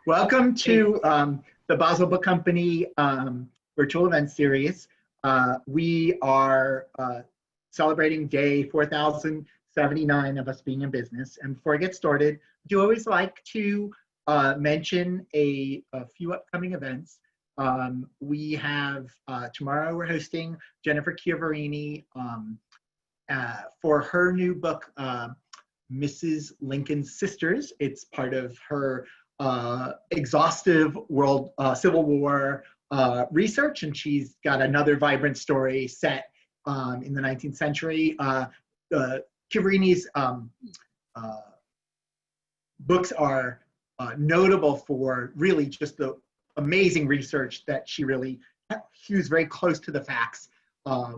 Welcome to the Boswell Book Company virtual event series. We are celebrating day 4079 of us being in business. And before I get started, I do always like to mention a few upcoming events. We have tomorrow we're hosting Jennifer Chiavarini for her new book, Mrs. Lincoln's Sisters. It's part of her exhaustive world Civil War research, and she's got another vibrant story set in the 19th century. Chiavarini's books are notable for really just the amazing research that she was very close to the facts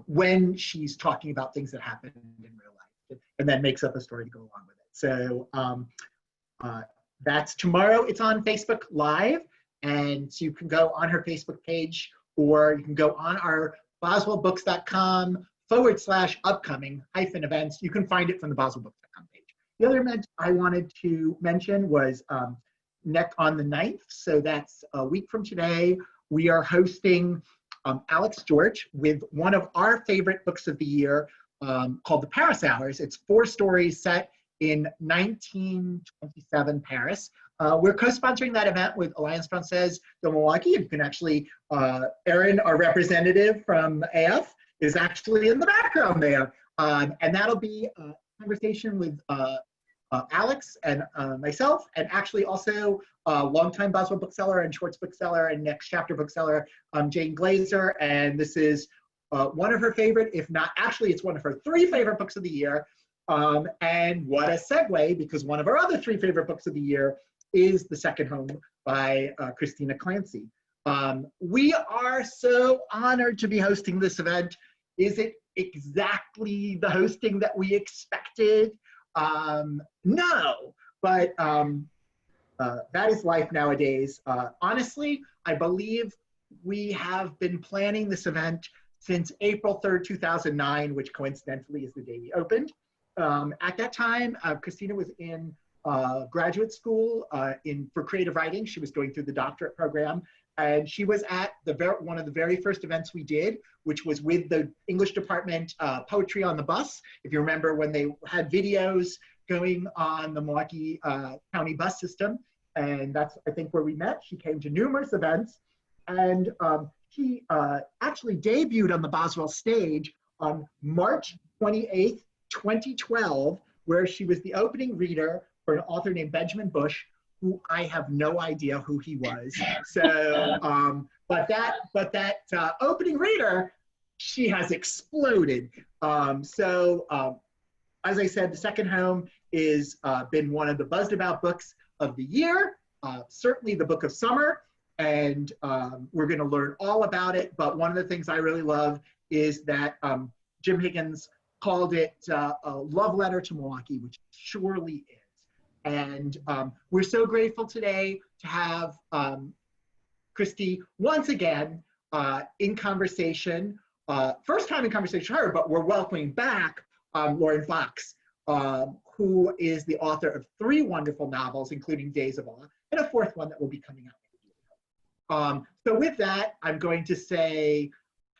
when she's talking about things that happened in real life, and then makes up a story to go along with it. So that's tomorrow. It's on Facebook Live, and so you can go on her Facebook page, or you can go on our boswellbooks.com/upcoming-events. You can find it from the boswellbooks.com page. The other event I wanted to mention was on the 9th, so that's a week from today. We are hosting Alex George with one of our favorite books of the year called The Paris Hours. It's 4 stories set in 1927 Paris. We're co-sponsoring that event with Alliance Française de Milwaukee. You can actually, Erin, our representative from AF, is actually in the background there. And that'll be a conversation with Alex and myself, and actually also longtime Boswell bookseller and Schwartz bookseller and Next Chapter bookseller, Jane Glazer. And this is one of her favorite, if not, actually it's one of her 3 favorite books of the year. And what a segue, because one of our other 3 favorite books of the year is The Second Home by Christina Clancy. We are so honored to be hosting this event. Is it exactly the hosting that we expected? No, but that is life nowadays. Honestly, I believe we have been planning this event since April 3rd, 2009, which coincidentally is the day we opened. At that time, Christina was in graduate school for creative writing. She was going through the doctorate program, and she was at one of the very first events we did, which was with the English department, Poetry on the Bus. If you remember when they had videos going on the Milwaukee County bus system, and that's, I think, where we met. She came to numerous events, and she actually debuted on the Boswell stage on March 28th, 2012, where she was the opening reader for an author named Benjamin Bush, who I have no idea who he was. So, but that opening reader, she has exploded. As I said, The Second Home is been one of the buzzed about books of the year, certainly the book of summer, and we're gonna learn all about it. But one of the things I really love is that Jim Higgins called it a love letter to Milwaukee, which it surely is. And we're so grateful today to have Christy once again in conversation. First time in conversation with her, but we're welcoming back Lauren Fox, who is the author of 3 wonderful novels, including Days of Awe, and a 4th one that will be coming out. So with that, I'm going to say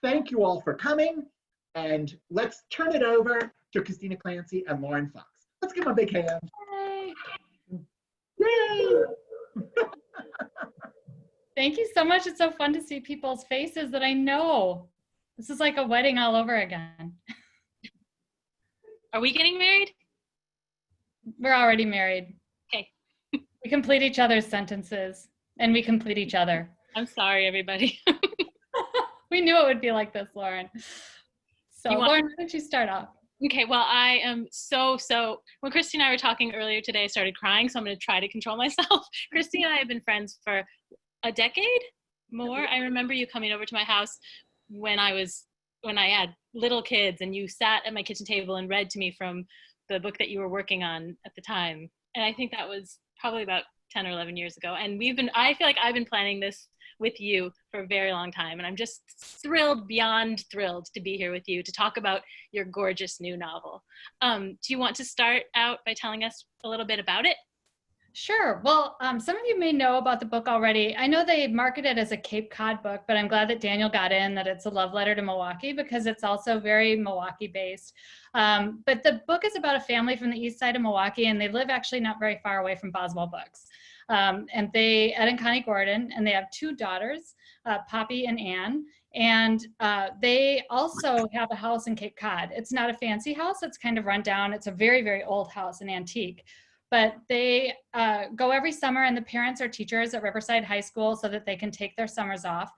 thank you all for coming. And let's turn it over to Christina Clancy and Lauren Fox. Let's give them a big hand. Yay! Yay! Thank you so much. It's so fun to see people's faces that I know. This is like a wedding all over again. Are we getting married? We're already married. Okay. We complete each other's sentences, and we complete each other. I'm sorry, everybody. We knew it would be like this, Lauren. So Lauren, why don't you start off? Okay, well, I am so, when Christy and I were talking earlier today, I started crying, so I'm going to try to control myself. Christy and I have been friends for a decade more. I remember you coming over to my house when I had little kids, and you sat at my kitchen table and read to me from the book that you were working on at the time. And I think that was probably about 10 or 11 years ago. And I feel like I've been planning this with you for a very long time. And I'm just thrilled, beyond thrilled to be here with you to talk about your gorgeous new novel. Do you want to start out by telling us a little bit about it? Sure. Well, some of you may know about the book already. I know they market it as a Cape Cod book, but I'm glad that Daniel got in that it's a love letter to Milwaukee because it's also very Milwaukee based. But the book is about a family from the east side of Milwaukee, and they live actually not very far away from Boswell Books. And Ed and Connie Goldin, and they have two daughters, Poppy and Ann. And they also have a house in Cape Cod. It's not a fancy house. It's kind of run down. It's a very, very old house, an antique. But they go every summer, and the parents are teachers at Riverside High School so that they can take their summers off.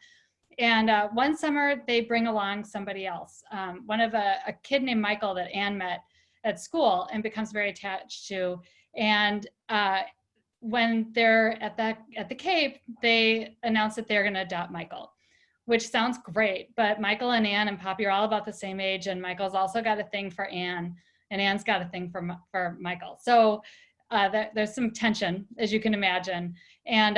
And one summer, they bring along somebody else, a kid named Michael that Anne met at school and becomes very attached to. And when they're at the Cape, they announce that they're going to adopt Michael, which sounds great. But Michael and Anne and Poppy are all about the same age, and Michael's also got a thing for Anne, and Anne's got a thing for Michael. So there's some tension, as you can imagine. And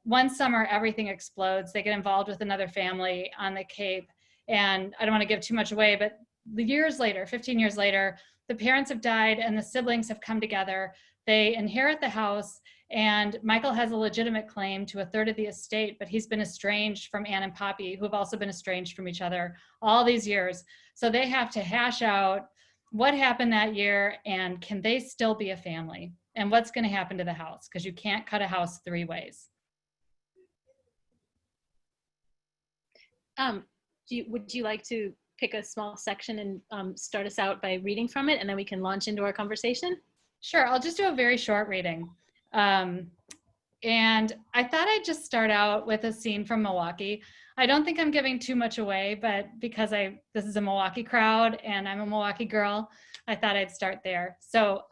one summer, everything explodes. They get involved with another family on the Cape. And I don't want to give too much away, but 15 years later, the parents have died and the siblings have come together. They inherit the house, and Michael has a legitimate claim to a third of the estate, but he's been estranged from Anne and Poppy, who have also been estranged from each other all these years. So they have to hash out what happened that year, and can they still be a family? And what's going to happen to the house? Because you can't cut a house three ways. Would you like to pick a small section and start us out by reading from it, and then we can launch into our conversation? Sure, I'll just do a very short reading. And I thought I'd just start out with a scene from Milwaukee. I don't think I'm giving too much away, but because this is a Milwaukee crowd and I'm a Milwaukee girl, I thought I'd start there. So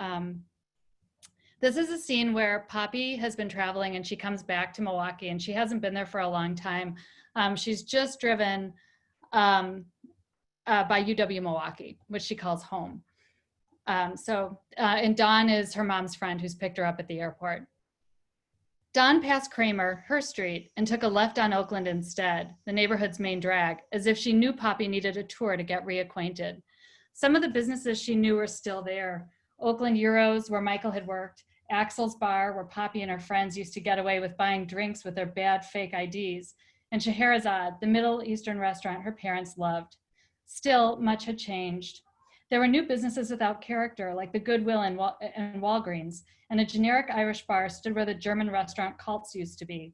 this is a scene where Poppy has been traveling and she comes back to Milwaukee, and she hasn't been there for a long time. She's just driven by UW Milwaukee, which she calls home. And Dawn is her mom's friend who's picked her up at the airport. Dawn passed Kramer, her street, and took a left on Oakland instead, the neighborhood's main drag, as if she knew Poppy needed a tour to get reacquainted. Some of the businesses she knew were still there. Oakland Euros, where Michael had worked, Axel's Bar, where Poppy and her friends used to get away with buying drinks with their bad fake IDs, and Scheherazade, the Middle Eastern restaurant her parents loved. Still, much had changed. There were new businesses without character, like the Goodwill and Walgreens, and a generic Irish bar stood where the German restaurant Cults used to be.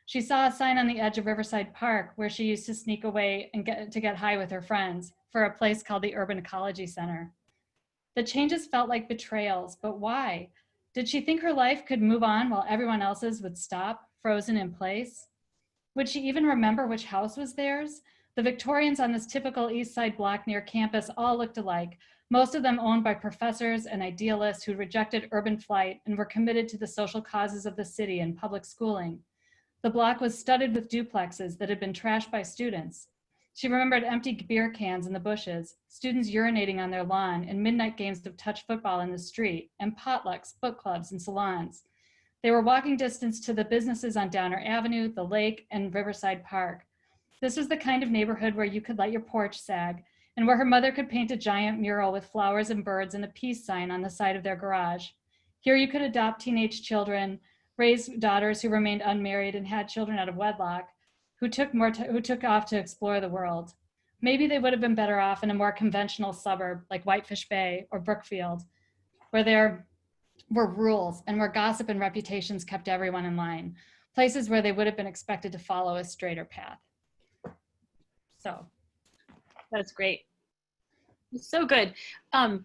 She saw a sign on the edge of Riverside Park where she used to sneak away and get high with her friends, for a place called the Urban Ecology Center. The changes felt like betrayals, but why? Did she think her life could move on while everyone else's would stop, frozen in place? Would she even remember which house was theirs? The Victorians on this typical East Side block near campus all looked alike, most of them owned by professors and idealists who rejected urban flight and were committed to the social causes of the city and public schooling. The block was studded with duplexes that had been trashed by students. She remembered empty beer cans in the bushes, students urinating on their lawn, and midnight games of touch football in the street, and potlucks, book clubs, and salons. They were walking distance to the businesses on Downer Avenue, the lake, and Riverside Park. This was the kind of neighborhood where you could let your porch sag, and where her mother could paint a giant mural with flowers and birds and a peace sign on the side of their garage. Here you could adopt teenage children, raise daughters who remained unmarried and had children out of wedlock, who took off to explore the world. Maybe they would have been better off in a more conventional suburb like Whitefish Bay or Brookfield, where there were rules and where gossip and reputations kept everyone in line, places where they would have been expected to follow a straighter path. So. That's great. It's so good. And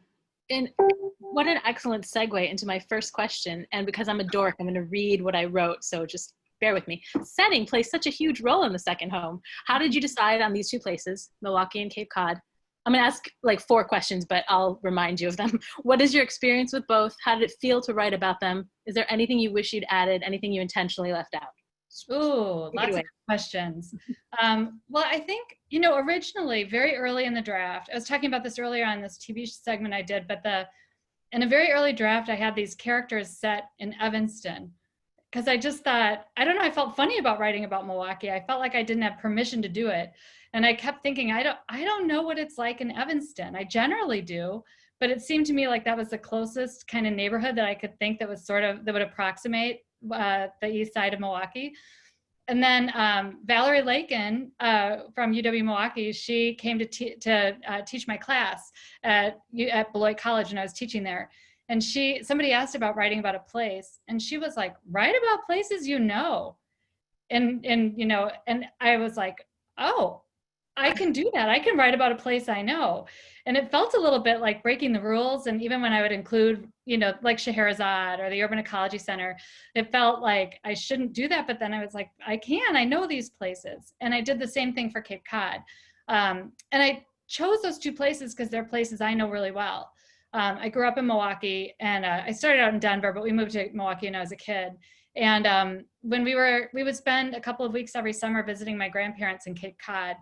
what an excellent segue into my first question. And because I'm a dork, I'm going to read what I wrote. So just bear with me. Setting plays such a huge role in the second home. How did you decide on these two places, Milwaukee and Cape Cod? I'm going to ask like 4 questions, but I'll remind you of them. What is your experience with both? How did it feel to write about them? Is there anything you wish you'd added? Anything you intentionally left out? Ooh, lots of questions. Well, I think, originally, very early in the draft, I was talking about this earlier on this TV segment I did, but in a very early draft, I had these characters set in Evanston, because I just thought, I don't know, I felt funny about writing about Milwaukee. I felt like I didn't have permission to do it. And I kept thinking, I don't know what it's like in Evanston. I generally do, but it seemed to me like that was the closest kind of neighborhood that I could think that was that would approximate the east side of Milwaukee. And then Valerie Lakin from UW-Milwaukee, she came to teach my class at Beloit College, and I was teaching there. And somebody asked about writing about a place, and she was like, "Write about places you know." And I was like, "Oh, I can do that. I can write about a place I know." And it felt a little bit like breaking the rules. And even when I would include, like Scheherazade or the Urban Ecology Center, it felt like I shouldn't do that. But then I was like, I know these places. And I did the same thing for Cape Cod. And I chose those two places because they're places I know really well. I grew up in Milwaukee, and I started out in Denver, but we moved to Milwaukee when I was a kid. And when we would spend a couple of weeks every summer visiting my grandparents in Cape Cod.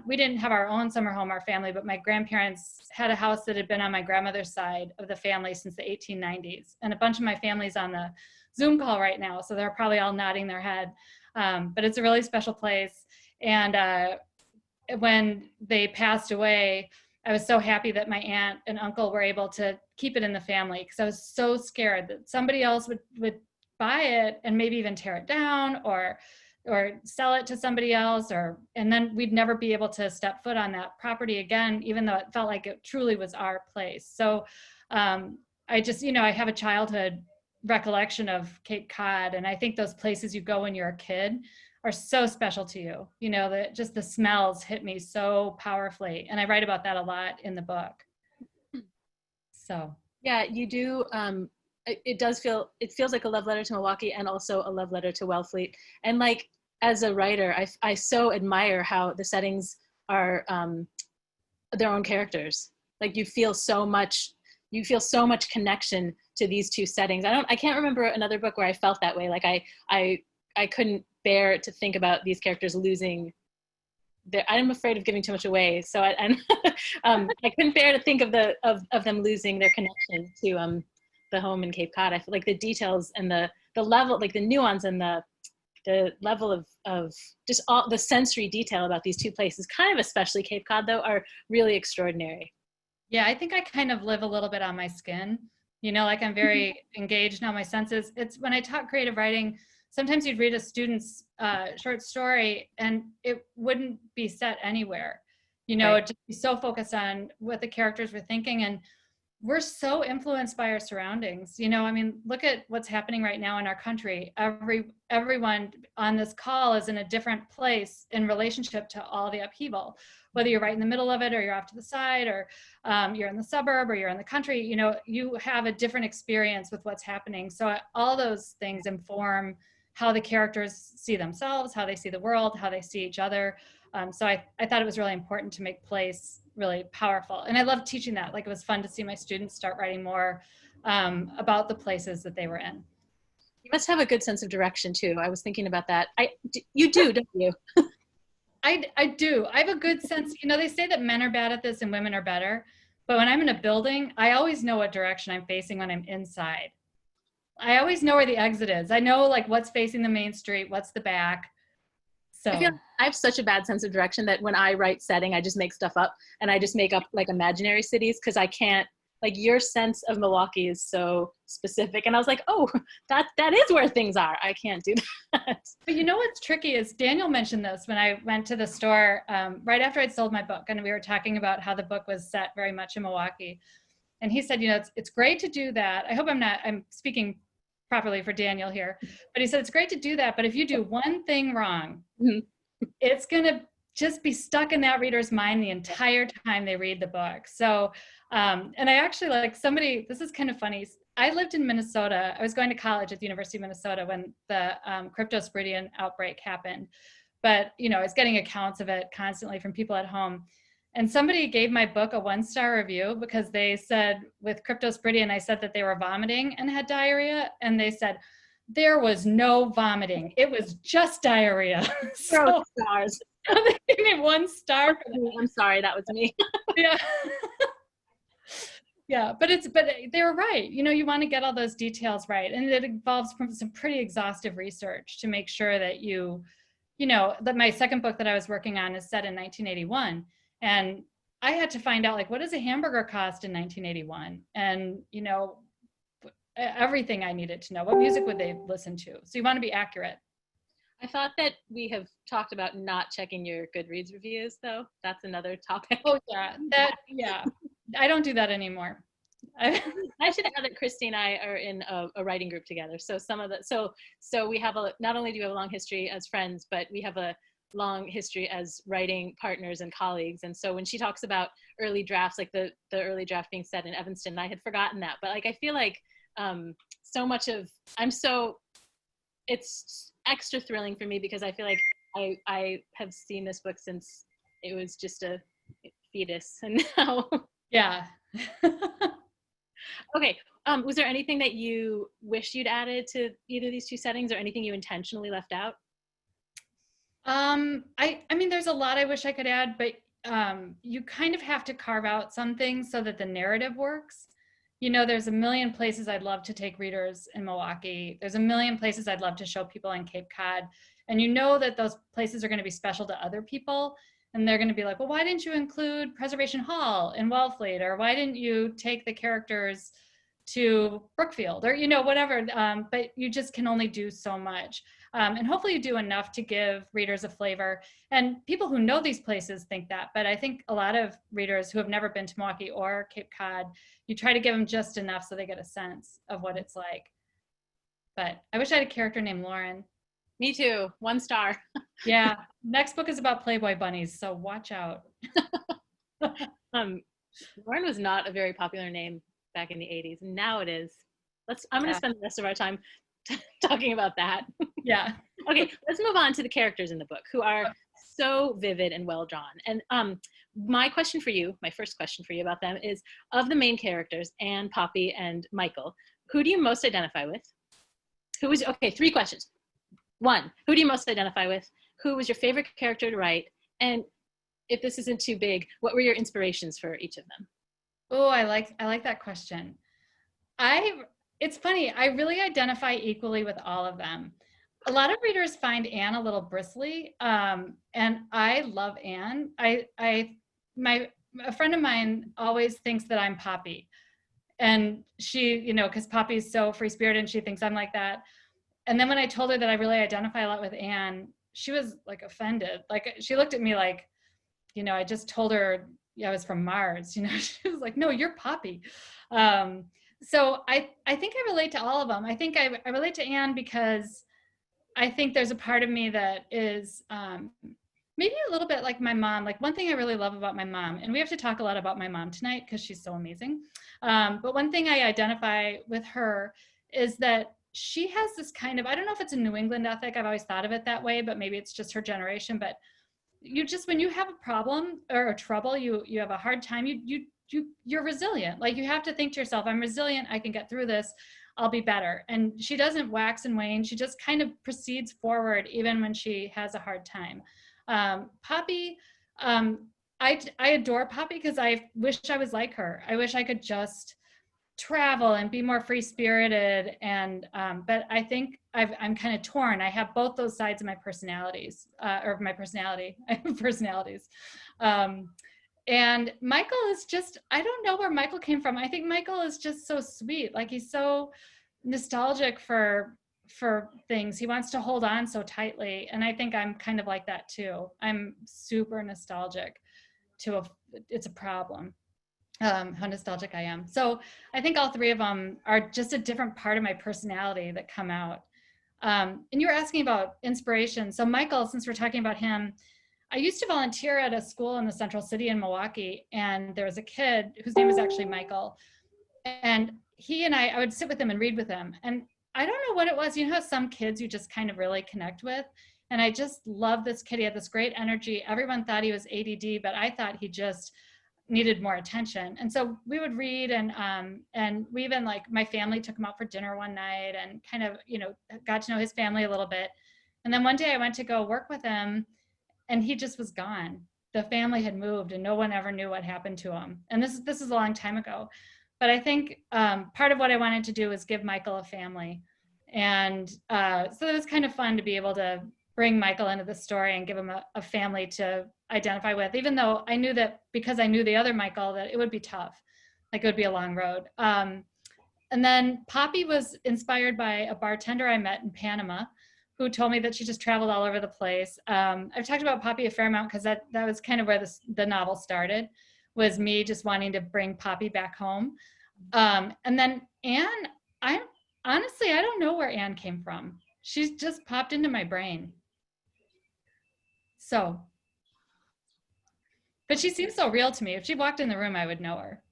We didn't have our own summer home, our family, but my grandparents had a house that had been on my grandmother's side of the family since the 1890s. And a bunch of my family's on the Zoom call right now, so they're probably all nodding their head. But it's a really special place. And when they passed away, I was so happy that my aunt and uncle were able to keep it in the family, because I was so scared that somebody else would buy it and maybe even tear it down or sell it to somebody else, and then we'd never be able to step foot on that property again, even though it felt like it truly was our place. So I just, I have a childhood recollection of Cape Cod, and I think those places you go when you're a kid are so special to you. That just the smells hit me so powerfully, and I write about that a lot in the book. So yeah, you do. It feels like a love letter to Milwaukee and also a love letter to Wellfleet. And like, as a writer, I so admire how the settings are their own characters. Like you feel so much connection to these two settings. I can't remember another book where I felt that way. Like I couldn't bear to think about these characters losing I'm afraid of giving too much away. So I couldn't bear to think of them losing their connection to the home in Cape Cod. I feel like the details and the level, like the nuance and the level of just all the sensory detail about these two places, kind of especially Cape Cod though, are really extraordinary. Yeah, I think I kind of live a little bit on my skin. Like I'm very engaged now, my senses. It's when I taught creative writing, sometimes you'd read a student's short story and it wouldn't be set anywhere. Right. It'd just be so focused on what the characters were thinking. And we're so influenced by our surroundings. Look at what's happening right now in our country. Everyone on this call is in a different place in relationship to all the upheaval, whether you're right in the middle of it or you're off to the side or you're in the suburb or you're in the country. You have a different experience with what's happening. So all those things inform how the characters see themselves, how they see the world, how they see each other. So I thought it was really important to make place really powerful. And I loved teaching that. Like it was fun to see my students start writing more about the places that they were in. You must have a good sense of direction too. I was thinking about that. You do, don't you? I do. I have a good sense. They say that men are bad at this and women are better. But when I'm in a building, I always know what direction I'm facing when I'm inside. I always know where the exit is. I know like what's facing the main street, what's the back. So I have such a bad sense of direction that when I write setting, I just make stuff up and I just make up like imaginary cities because I can't, like your sense of Milwaukee is so specific. And I was like, oh, that is where things are. I can't do that. But what's tricky is Daniel mentioned this when I went to the store right after I'd sold my book, and we were talking about how the book was set very much in Milwaukee. And he said, it's great to do that. I hope I'm speaking properly for Daniel here, but he said, it's great to do that. But if you do one thing wrong, it's going to just be stuck in that reader's mind the entire time they read the book. So, and I actually this is kind of funny. I lived in Minnesota. I was going to college at the University of Minnesota when the cryptosporidian outbreak happened. But, I was getting accounts of it constantly from people at home. And somebody gave my book a 1-star review because they said with cryptosporidian, I said that they were vomiting and had diarrhea. And they said, there was no vomiting. It was just diarrhea. So stars. They gave me 1 star. I'm sorry, that was me. Yeah. Yeah, but they were right. You want to get all those details right. And it involves some pretty exhaustive research to make sure that that my second book that I was working on is set in 1981. And I had to find out, like, what does a hamburger cost in 1981? And, you know, everything I needed to know. What music would they listen to? So you want to be accurate. I thought that we have talked about not checking your Goodreads reviews, though. That's another topic. Oh, yeah. Yeah. I don't do that anymore. I should add that Christy and I are in a writing group together. So so we have not only do we have a long history as friends, but we have a long history as writing partners and colleagues. And so when she talks about early drafts, like the early draft being set in Evanston, I had forgotten that. But like, I feel like so much of, it's extra thrilling for me because I feel like I have seen this book since it was just a fetus, and now. Yeah. Okay. Was there anything that you wish you'd added to either of these two settings, or anything you intentionally left out? I mean, there's a lot I wish I could add, but you kind of have to carve out some things so that the narrative works. You know, there's a million places I'd love to take readers in Milwaukee. There's a million places I'd love to show people in Cape Cod. And you know that those places are going to be special to other people. And they're going to be like, well, why didn't you include Preservation Hall in Wellfleet? Or why didn't you take the characters to Brookfield? Or, you know, whatever. But you just can only do so much. And hopefully you do enough to give readers a flavor. And people who know these places think that, but I think a lot of readers who have never been to Milwaukee or Cape Cod, you try to give them just enough so they get a sense of what it's like. But I wish I had a character named Lauren. Me too. 1 star. Yeah. Next book is about Playboy bunnies, so watch out. Lauren was not a very popular name back in the 80s. Now it is. I'm going to spend the rest of our time talking about that. Yeah. Okay, let's move on to the characters in the book, who are so vivid and well drawn. And my first question for you about them is, of the main characters, Anne, Poppy, and Michael, who do you most identify with? 3 questions. 1, who do you most identify with? Who was your favorite character to write? And if this isn't too big, what were your inspirations for each of them? Oh, I like that question. It's funny, I really identify equally with all of them. A lot of readers find Anne a little bristly, and I love Anne. A friend of mine always thinks that I'm Poppy, and she, you know, because Poppy's so free-spirited and she thinks I'm like that. And then when I told her that I really identify a lot with Anne, she was like offended. Like, she looked at me like, you know, I just told her, yeah, I was from Mars. You know, she was like, no, you're Poppy. So I think I relate to all of them. I think I relate to Anne because I think there's a part of me that is maybe a little bit like my mom. Like, one thing I really love about my mom, and we have to talk a lot about my mom tonight because she's so amazing. But one thing I identify with her is that she has this kind of, I don't know if it's a New England ethic, I've always thought of it that way, but maybe it's just her generation. But you just, when you have a problem or a trouble, you have a hard time, you're resilient. Like, you have to think to yourself, I'm resilient, I can get through this, I'll be better. And she doesn't wax and wane. She just kind of proceeds forward even when she has a hard time. Poppy, I adore Poppy because I wish I was like her. I wish I could just travel and be more free-spirited, and but I think I'm kind of torn. I have both those sides of my personalities, or my personality. I have personalities. And Michael is just, I don't know where Michael came from. I think Michael is just so sweet. Like, he's so nostalgic for things. He wants to hold on so tightly. And I think I'm kind of like that too. I'm super nostalgic it's a problem. How nostalgic I am. So I think all 3 of them are just a different part of my personality that come out. And you were asking about inspiration. So Michael, since we're talking about him, I used to volunteer at a school in the Central City in Milwaukee, and there was a kid whose name was actually Michael. And he and I would sit with him and read with him. And I don't know what it was. You know how some kids you just kind of really connect with? And I just loved this kid. He had this great energy. Everyone thought he was ADD, but I thought he just needed more attention. And so we would read, and we even, like, my family took him out for dinner one night and kind of, you know, got to know his family a little bit. And then one day I went to go work with him, and he just was gone. The family had moved and no one ever knew what happened to him. And this is a long time ago. But I think part of what I wanted to do was give Michael a family. And so it was kind of fun to be able to bring Michael into the story and give him a family to identify with, even though I knew that because I knew the other Michael, that it would be tough. Like it would be a long road. And then Poppy was inspired by a bartender I met in Panama who told me that she just traveled all over the place. I've talked about Poppy a fair amount because that was kind of where the novel started, was me just wanting to bring Poppy back home. And then Anne, I don't know where Anne came from. She's just popped into my brain. So, but she seems so real to me. If she walked in the room, I would know her.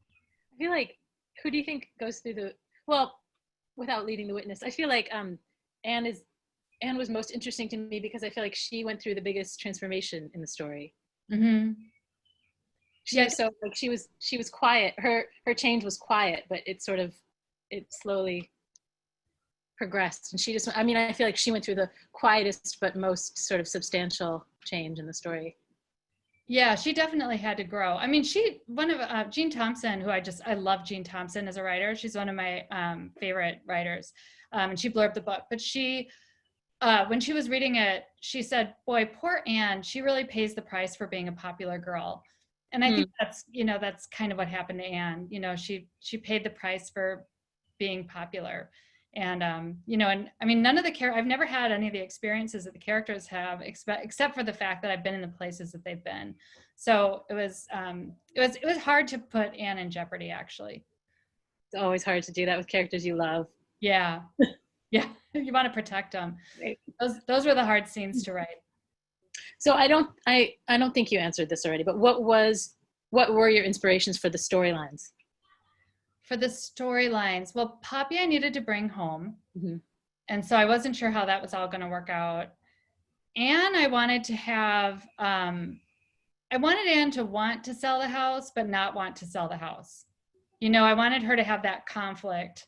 I feel like, who do you think goes through well, without leading the witness, I feel like Anne was most interesting to me because I feel like she went through the biggest transformation in the story. Mm-hmm. She was quiet. Her change was quiet, but it slowly progressed. And I feel like she went through the quietest but most sort of substantial change in the story. Yeah, she definitely had to grow. I mean, Jean Thompson, I love Jean Thompson as a writer. She's one of my favorite writers. And she blurbed the book, but when she was reading it, she said, boy, poor Anne, she really pays the price for being a popular girl. And I think that's kind of what happened to Anne. She paid the price for being popular. And, and I mean, I've never had any of the experiences that the characters have, except for the fact that I've been in the places that they've been. So it was hard to put Anne in jeopardy, actually. It's always hard to do that with characters you love. Yeah. Yeah. You want to protect them. Right. Those were the hard scenes to write. So I don't think you answered this already, but what were your inspirations for the storylines? For the storylines, well, Poppy I needed to bring home. Mm-hmm. And so I wasn't sure how that was all going to work out. Anne, I wanted to have, I wanted Anne to want to sell the house, but not want to sell the house. I wanted her to have that conflict.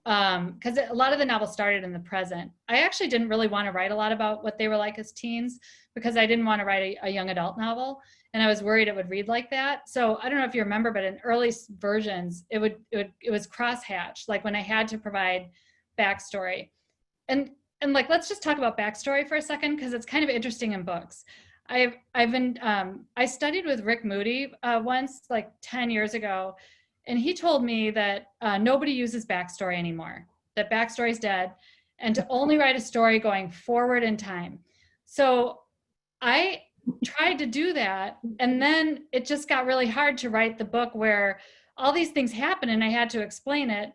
Because a lot of the novel started in the present. I actually didn't really want to write a lot about what they were like as teens because I didn't want to write a young adult novel, and I was worried it would read like that. So I don't know if you remember, but in early versions, it was crosshatched, like when I had to provide backstory. And like, let's just talk about backstory for a second because it's kind of interesting in books. I studied with Rick Moody once, like 10 years ago. And he told me that nobody uses backstory anymore, that backstory's dead, and to only write a story going forward in time. So I tried to do that, and then it just got really hard to write the book where all these things happen and I had to explain it,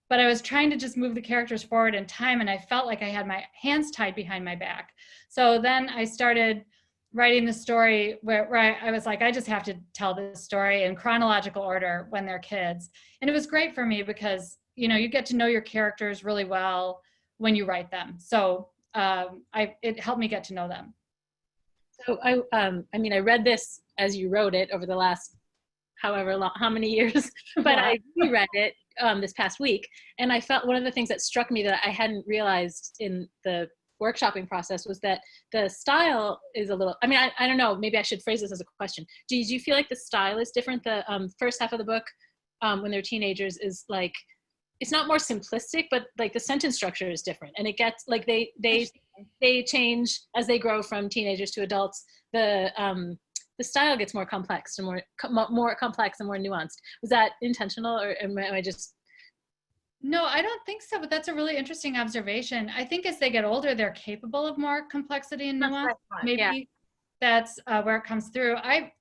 but I was trying to just move the characters forward in time, and I felt like I had my hands tied behind my back. So then I started writing the story where I was like, I just have to tell this story in chronological order when they're kids. And it was great for me because, you get to know your characters really well when you write them. So it helped me get to know them. So I read this as you wrote it over the last how many years, but I reread it this past week. And I felt one of the things that struck me that I hadn't realized in the workshopping process was that the style is a little, I don't know, maybe I should phrase this as a question. Do you feel like the style is different? The first half of the book, when they're teenagers, is like, it's not more simplistic, but like the sentence structure is different, and it gets like they change as they grow from teenagers to adults. The style gets more complex and more complex and more nuanced. Was that intentional, or am I just? No, I don't think so, but that's a really interesting observation. I think as they get older, they're capable of more complexity and nuance. Maybe that's where it comes through. I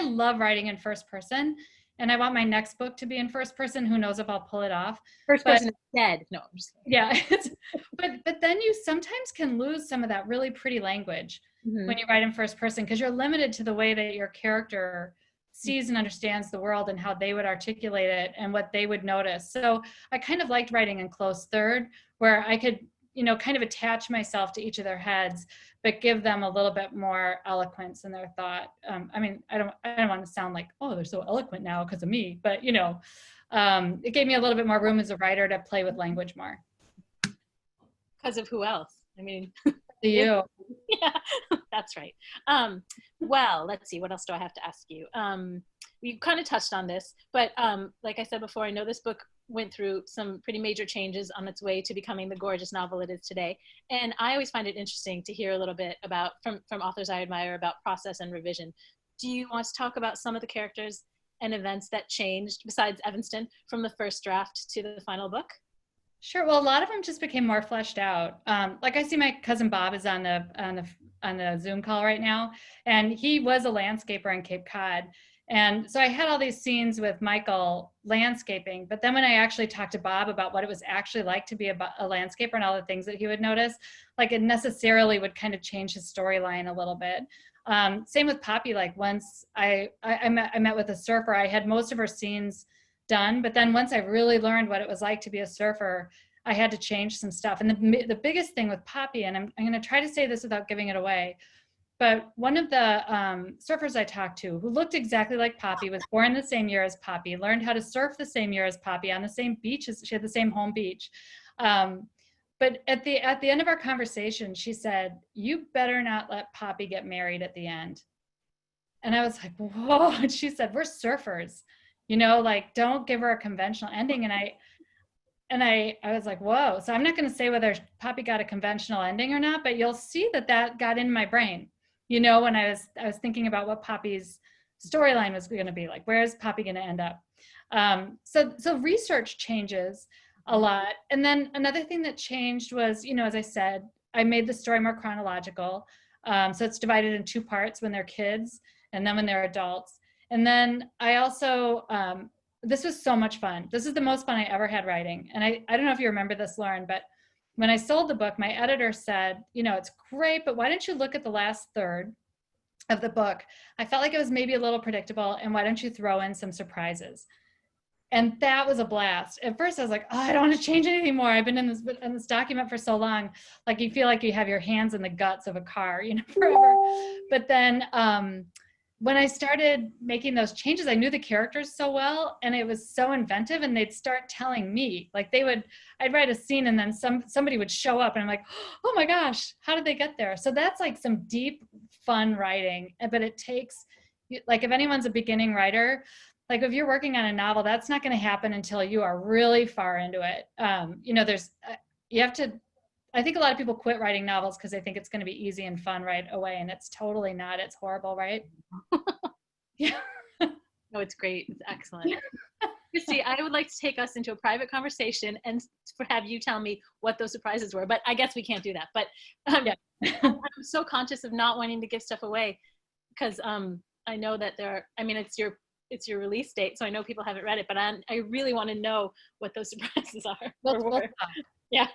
love writing in first person, and I want my next book to be in first person. Who knows if I'll pull it off. First person is dead. No, I'm just kidding. Yeah, but then you sometimes can lose some of that really pretty language when you write in first person because you're limited to the way that your character sees and understands the world and how they would articulate it and what they would notice. So I kind of liked writing in close third where I could, kind of attach myself to each of their heads, but give them a little bit more eloquence in their thought. I don't want to sound like, oh, they're so eloquent now because of me, but it gave me a little bit more room as a writer to play with language more. Because of who else? You. Yeah, that's right. Well, let's see. What else do I have to ask you? You kind of touched on this, but like I said before, I know this book went through some pretty major changes on its way to becoming the gorgeous novel it is today. And I always find it interesting to hear a little bit about, from authors I admire, about process and revision. Do you want to talk about some of the characters and events that changed, besides Evanston, from the first draft to the final book? Sure. Well, a lot of them just became more fleshed out. Like I see my cousin Bob is on the Zoom call right now, and he was a landscaper in Cape Cod. And so I had all these scenes with Michael landscaping, but then when I actually talked to Bob about what it was actually like to be a landscaper and all the things that he would notice, like it necessarily would kind of change his storyline a little bit. Same with Poppy. Like once I met with a surfer, I had most of her scenes done, but then once I really learned what it was like to be a surfer, I had to change some stuff. And the biggest thing with Poppy, and I'm going to try to say this without giving it away, but one of the surfers I talked to who looked exactly like Poppy, was born the same year as Poppy, learned how to surf the same year as Poppy on the same beach, she had the same home beach. But at the end of our conversation, she said, "You better not let Poppy get married at the end." And I was like, whoa. And she said, "We're surfers, you know, like don't give her a conventional ending." And I was like, whoa. So I'm not going to say whether Poppy got a conventional ending or not, but you'll see that got in my brain, you know, when I was thinking about what Poppy's storyline was going to be like. Where is Poppy going to end up? So research changes a lot. And then another thing that changed was, you know, as I said, I made the story more chronological. So it's divided in two parts, when they're kids and then when they're adults. And then I also, this was so much fun. This is the most fun I ever had writing. And I don't know if you remember this, Lauren, but when I sold the book, my editor said, you know, "It's great, but why don't you look at the last third of the book? I felt like it was maybe a little predictable, and why don't you throw in some surprises?" And that was a blast. At first I was like, oh, I don't want to change anything more. I've been in this document for so long. Like you feel like you have your hands in the guts of a car, you know, forever. But then when I started making those changes, I knew the characters so well, and it was so inventive, and they'd start telling me, like I'd write a scene and then somebody would show up and I'm like, oh my gosh, how did they get there? So that's like some deep, fun writing. But it takes, like if anyone's a beginning writer, like if you're working on a novel, that's not going to happen until you are really far into it. You know, you have to, I think a lot of people quit writing novels because they think it's going to be easy and fun right away. And it's totally not. It's horrible, right? Yeah. No, it's great. It's excellent. Christy, I would like to take us into a private conversation and have you tell me what those surprises were. But I guess we can't do that. But yeah. I'm so conscious of not wanting to give stuff away because I know that it's your release date, so I know people haven't read it, but I really want to know what those surprises are. Yeah.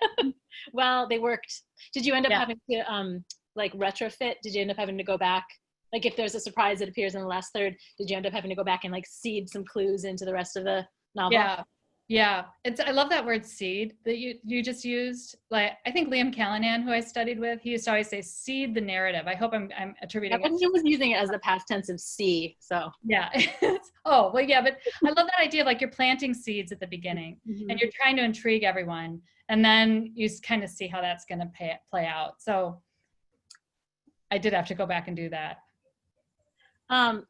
Well, they worked. Did you end up having to like retrofit? Did you end up having to go back? Like if there's a surprise that appears in the last third, did you end up having to go back and like seed some clues into the rest of the novel? Yeah. I love that word seed that you just used. Like I think Liam Callanan, who I studied with, he used to always say seed the narrative. I hope I'm attributing it. He was using it as the past tense of see. So yeah. Oh well, yeah. But I love that idea of like you're planting seeds at the beginning, and you're trying to intrigue everyone, and then you kind of see how that's going to play out. So I did have to go back and do that.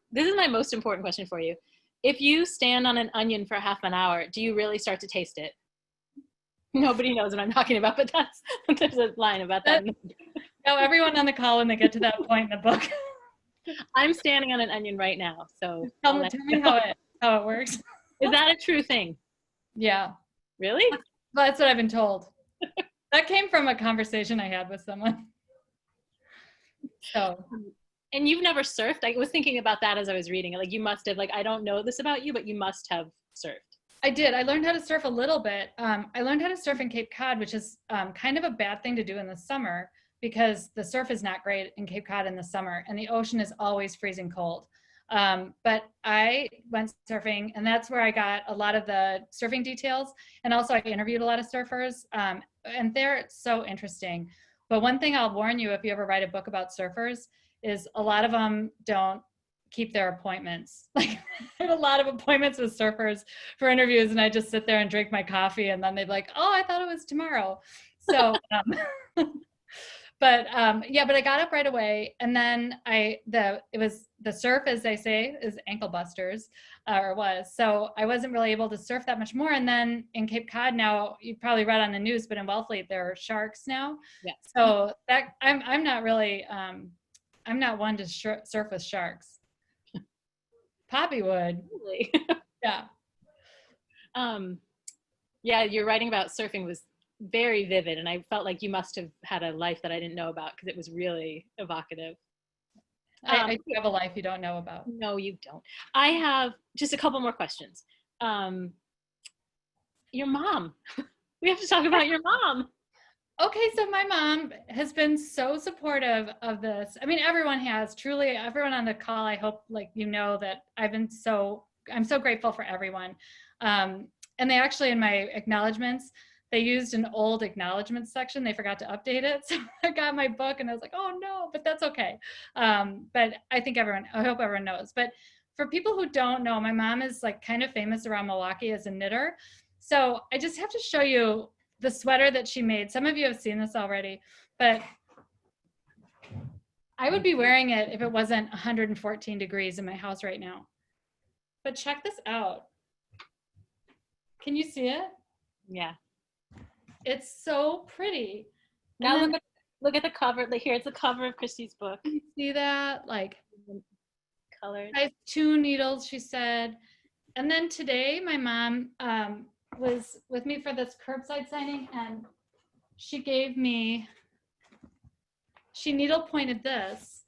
This is my most important question for you. If you stand on an onion for half an hour, do you really start to taste it? Nobody knows what I'm talking about, but there's a line about that. No, everyone on the call when they get to that point in the book. I'm standing on an onion right now, so tell me how it works. Is that a true thing? Yeah. Really? That's what I've been told. That came from a conversation I had with someone. So. And you've never surfed? I was thinking about that as I was reading it. Like you must have, like, I don't know this about you, but you must have surfed. I did. I learned how to surf a little bit. I learned how to surf in Cape Cod, which is kind of a bad thing to do in the summer because the surf is not great in Cape Cod in the summer and the ocean is always freezing cold. But I went surfing and that's where I got a lot of the surfing details. And also I interviewed a lot of surfers and they're so interesting. But one thing I'll warn you if you ever write a book about surfers is a lot of them don't keep their appointments. Like I have a lot of appointments with surfers for interviews and I just sit there and drink my coffee and then they're like, oh, I thought it was tomorrow. So, But yeah, but I got up right away, and then it was the surf, as they say, is ankle busters, or was. So I wasn't really able to surf that much more. And then in Cape Cod now, you probably read on the news, but in Wellfleet there are sharks now. Yeah. So that I'm not really I'm not one to surf with sharks. Poppy would. Really? Yeah. Yeah, your writing about surfing was very vivid, and I felt like you must have had a life that I didn't know about, because it was really evocative. I do have a life you don't know about. No, you don't. I have just a couple more questions. Your mom. We have to talk about your mom. Okay, so my mom has been so supportive of this. I mean, everyone has, truly, everyone on the call, I hope that I'm so grateful for everyone. And they actually, in my acknowledgements, they used an old acknowledgement section. They forgot to update it. So I got my book and I was like, oh no, but that's okay. But I hope everyone knows. But for people who don't know, my mom is like kind of famous around Milwaukee as a knitter. So I just have to show you the sweater that she made. Some of you have seen this already, but I would be wearing it if it wasn't 114 degrees in my house right now. But check this out. Can you see it? Yeah. It's so pretty. Now look at the cover. Here's the cover of Christy's book. Can you see that? Like colors. I have 2 needles, she said. And then today my mom was with me for this curbside signing, and she needle pointed this.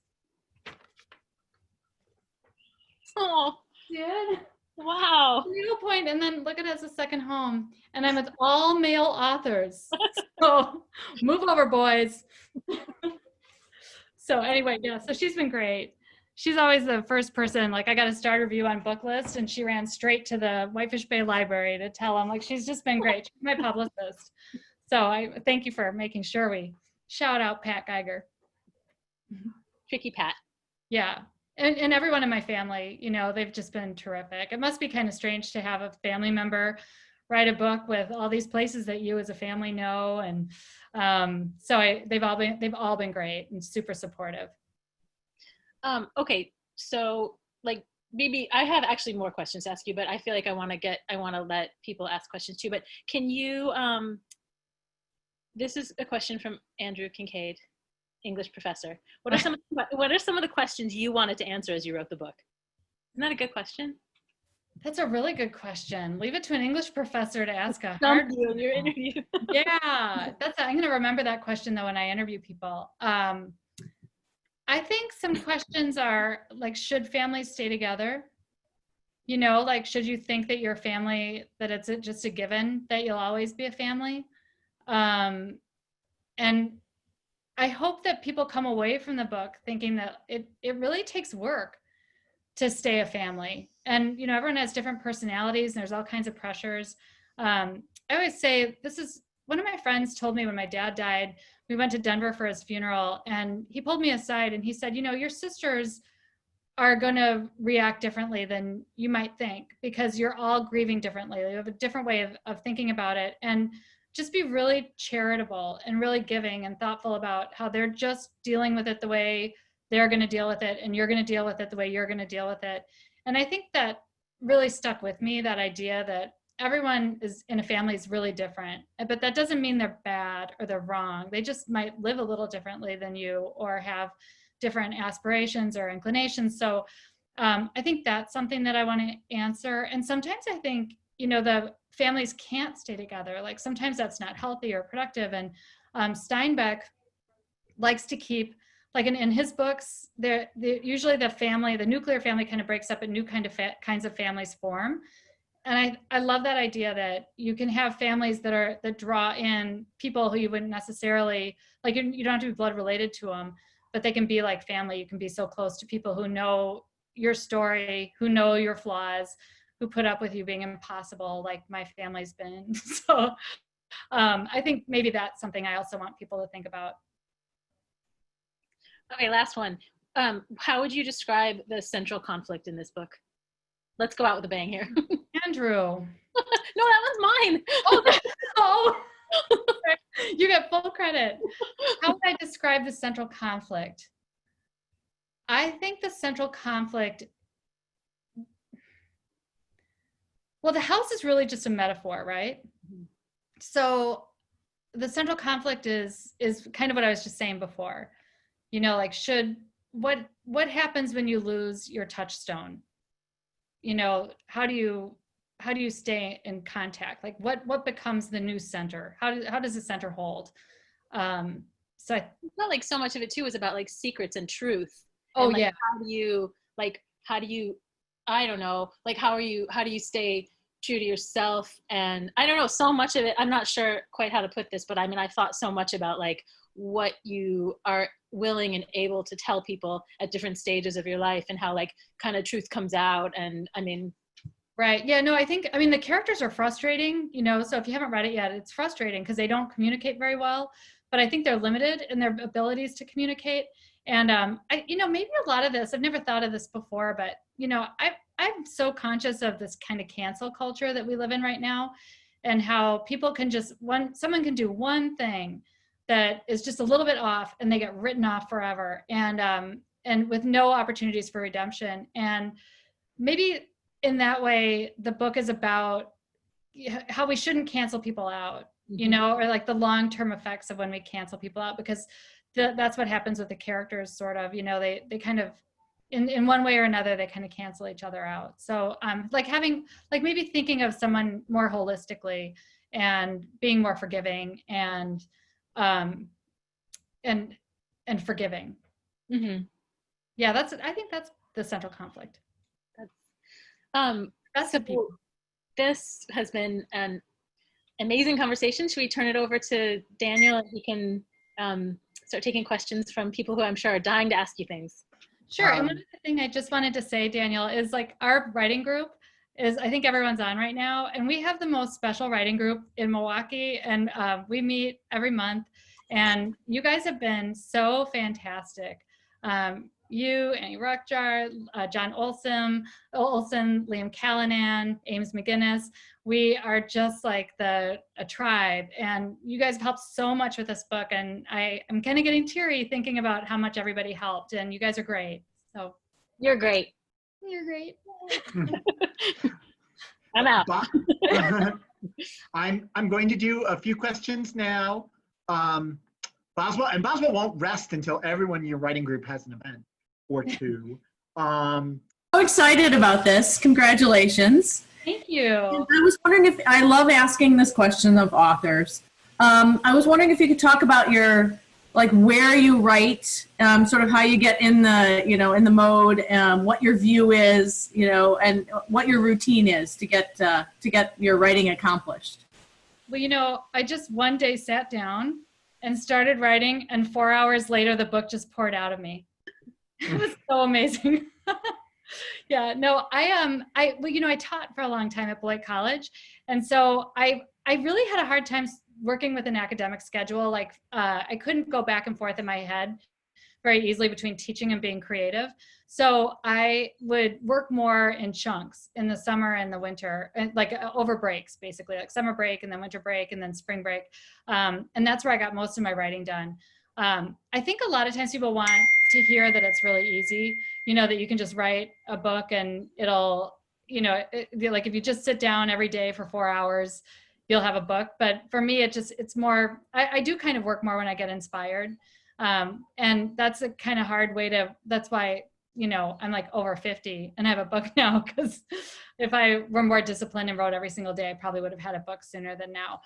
Oh, Yeah. wow. Needle point, and then look at it as a second home. And I'm with all male authors. So move over, boys. So anyway, yeah, so she's been great. She's always the first person, like I got a star review on Booklist, and she ran straight to the Whitefish Bay Library to tell them, like, she's just been great. She's my publicist. So I thank you for making sure we shout out Pat Geiger. Tricky Pat. Yeah. And everyone in my family, they've just been terrific. It must be kind of strange to have a family member write a book with all these places that you as a family know. And so they've all been great and super supportive. Okay, so like maybe I have actually more questions to ask you, but I feel like I want to let people ask questions too. But can you, this is a question from Andrew Kincaid, English professor. What are some of the questions you wanted to answer as you wrote the book? Isn't that a good question? That's a really good question. Leave it to an English professor to ask a hard hard you in your interview. Yeah, I'm going to remember that question though when I interview people. I think some questions are like, should families stay together? Like, should you think that your family, that it's just a given that you'll always be a family? And I hope that people come away from the book thinking that it really takes work to stay a family. And, everyone has different personalities and there's all kinds of pressures. I always say, one of my friends told me when my dad died, we went to Denver for his funeral, and he pulled me aside and he said, your sisters are going to react differently than you might think, because you're all grieving differently. You have a different way of thinking about it. And just be really charitable and really giving and thoughtful about how they're just dealing with it the way they're going to deal with it, and you're going to deal with it the way you're going to deal with it. And I think that really stuck with me, that idea that everyone is in a family is really different, but that doesn't mean they're bad or they're wrong. They just might live a little differently than you, or have different aspirations or inclinations. So I think that's something that I want to answer. And sometimes I think, the families can't stay together. Like sometimes that's not healthy or productive. And Steinbeck likes to keep, like in his books, usually the nuclear family kind of breaks up and new kinds of families form. And I love that idea that you can have families that draw in people who you wouldn't necessarily, like you don't have to be blood related to them, but they can be like family. You can be so close to people who know your story, who know your flaws, who put up with you being impossible, like my family's been. So I think maybe that's something I also want people to think about. Okay, last one. How would you describe the central conflict in this book? Let's go out with a bang here. Andrew. No, that one's mine. Oh. You get full credit. How would I describe the central conflict? I think the central conflict, well, the house is really just a metaphor, right? So the central conflict is kind of what I was just saying before. You know, like what happens when you lose your touchstone? You know, how do you stay in contact? Like what becomes the new center? How does the center hold? So I felt like so much of it too was about like secrets and truth. Oh, and, like, yeah. how do you I don't know, like how do you stay true to yourself? And I don't know, so much of it, I'm not sure quite how to put this, but I mean, I thought so much about like what you are willing and able to tell people at different stages of your life, and how like kind of truth comes out. And I mean, right. Yeah, no, I mean, the characters are frustrating, you know, so if you haven't read it yet, it's frustrating because they don't communicate very well, but I think they're limited in their abilities to communicate. And you know, maybe a lot of this, I've never thought of this before, but you know, I'm so conscious of this kind of cancel culture that we live in right now, and how people can someone can do one thing that is just a little bit off and they get written off forever, and with no opportunities for redemption. And maybe in that way, the book is about how we shouldn't cancel people out, you know, or like the long-term effects of when we cancel people out, because that's what happens with the characters, sort of, you know, they kind of, in one way or another, they kind of cancel each other out. So like maybe thinking of someone more holistically and being more forgiving and forgiving. Mm-hmm. Yeah, I think that's the central conflict. So this has been an amazing conversation. Should we turn it over to Daniel, and he can start taking questions from people who I'm sure are dying to ask you things? Sure. And one other thing I just wanted to say, Daniel, is like our writing group is, I think everyone's on right now, and we have the most special writing group in Milwaukee, and we meet every month, and you guys have been so fantastic. You, Annie Rockjar, John Olson, Liam Callanan, Ames McGinnis. We are just like a tribe, and you guys have helped so much with this book, and I'm kind of getting teary thinking about how much everybody helped, and you guys are great. So you're great. You're great. I'm out. I'm going to do a few questions now. Boswell won't rest until everyone in your writing group has an event or two. So excited about this. Congratulations. Thank you. And I was wondering I love asking this question of authors. I was wondering if you could talk about where you write, sort of how you get in the mode, what your view is, you know, and what your routine is to get your writing accomplished. Well, you know, I just one day sat down and started writing, and 4 hours later, the book just poured out of me. It was so amazing. Yeah, no, I taught for a long time at Beloit College. And so I really had a hard time working with an academic schedule. Like I couldn't go back and forth in my head very easily between teaching and being creative. So I would work more in chunks in the summer and the winter, and like over breaks, basically, like summer break and then winter break and then spring break. And that's where I got most of my writing done. I think a lot of times people want to hear that it's really easy, you know, that you can just write a book and it'll, you know, like if you just sit down every day for 4 hours, you'll have a book. But for me, it's more, I do kind of work more when I get inspired. And that's a kind of hard way that's why, you know, I'm like over 50 and I have a book now, because if I were more disciplined and wrote every single day, I probably would have had a book sooner than now.